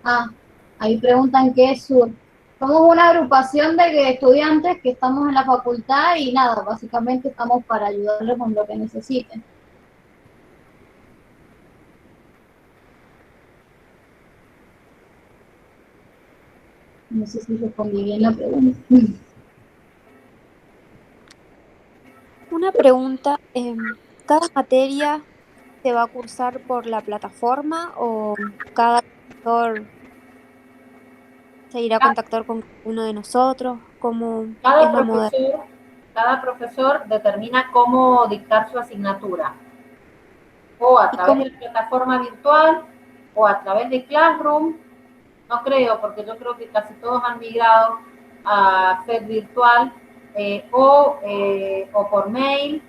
Ah, ahí preguntan qué es Sur. Somos una agrupación de estudiantes que estamos en la facultad y nada, básicamente estamos para ayudarles con lo que necesiten. No sé si respondí bien la pregunta. Una pregunta, ¿cada materia se va a cursar por la plataforma o cada profesor se irá a contactar con uno de nosotros? ¿Cómo es la modalidad? Cada profesor determina cómo dictar su asignatura, o a través de la plataforma virtual, o a través de Classroom. No creo, porque yo creo que casi todos han migrado a FED virtual, o por mail,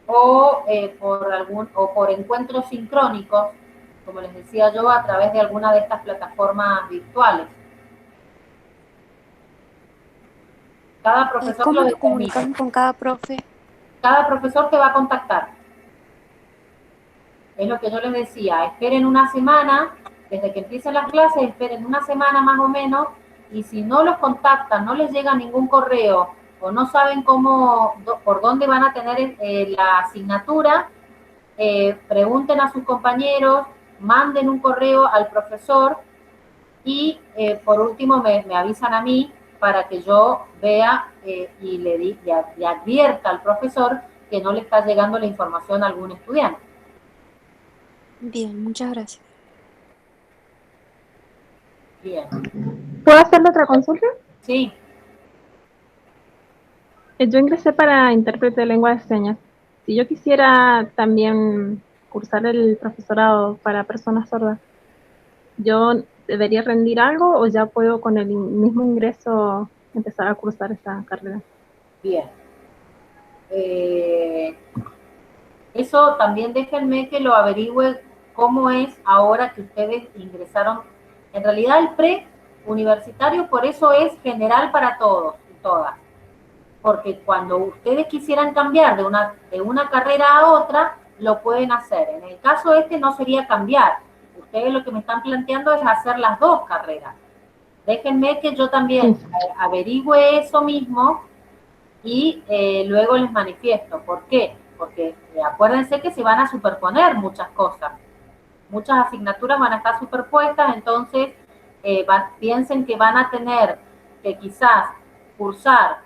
o por encuentros sincrónicos, como les decía yo, a través de alguna de estas plataformas virtuales. Cada profesor ¿Cómo lo nos determina. comunicamos con cada profe? Cada profesor te va a contactar. Es lo que yo les decía, esperen una semana, desde que empiecen las clases, esperen una semana más o menos, y si no los contactan, no les llega ningún correo, o no saben por dónde van a tener la asignatura, pregunten a sus compañeros, manden un correo al profesor, y por último me avisan a mí para que yo vea y le advierta al profesor que no le está llegando la información a algún estudiante. Bien, muchas gracias. Bien. ¿Puedo hacerle otra consulta? Sí. Yo ingresé para intérprete de lengua de señas. Si yo quisiera también cursar el profesorado para personas sordas, ¿yo debería rendir algo o ya puedo con el mismo ingreso empezar a cursar esa carrera? Bien. Eso también déjenme que lo averigüe cómo es ahora que ustedes ingresaron. En realidad el pre-universitario por eso es general para todos y todas. Porque cuando ustedes quisieran cambiar de una carrera a otra, lo pueden hacer. En el caso no sería cambiar. Ustedes lo que me están planteando es hacer las 2 carreras. Déjenme que yo también averigüe eso mismo y luego les manifiesto. ¿Por qué? Porque acuérdense que se van a superponer muchas cosas. Muchas asignaturas van a estar superpuestas, entonces piensen que van a tener que quizás cursar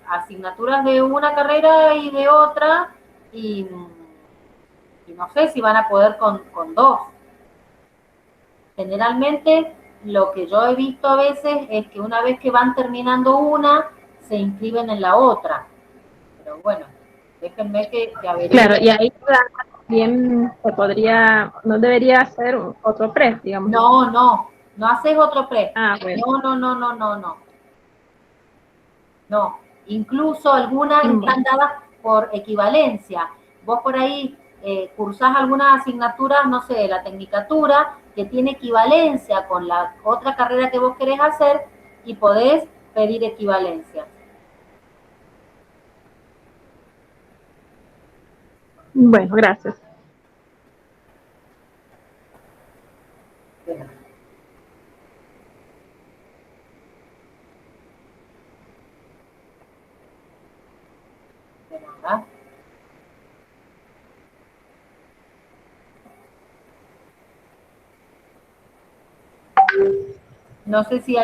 asignaturas de una carrera y de otra, y no sé si van a poder con 2. Generalmente, lo que yo he visto a veces es que una vez que van terminando una, se inscriben en la otra. Pero bueno, déjenme que averigüe. Claro, y ahí también se podría, no debería hacer otro pre, digamos. No haces otro pre. Ah, bueno. No, incluso algunas están dadas por equivalencia. Vos por ahí cursás algunas asignaturas, no sé, de la tecnicatura, que tiene equivalencia con la otra carrera que vos querés hacer y podés pedir equivalencia. Bueno, gracias. Bien. De nada. No sé si hay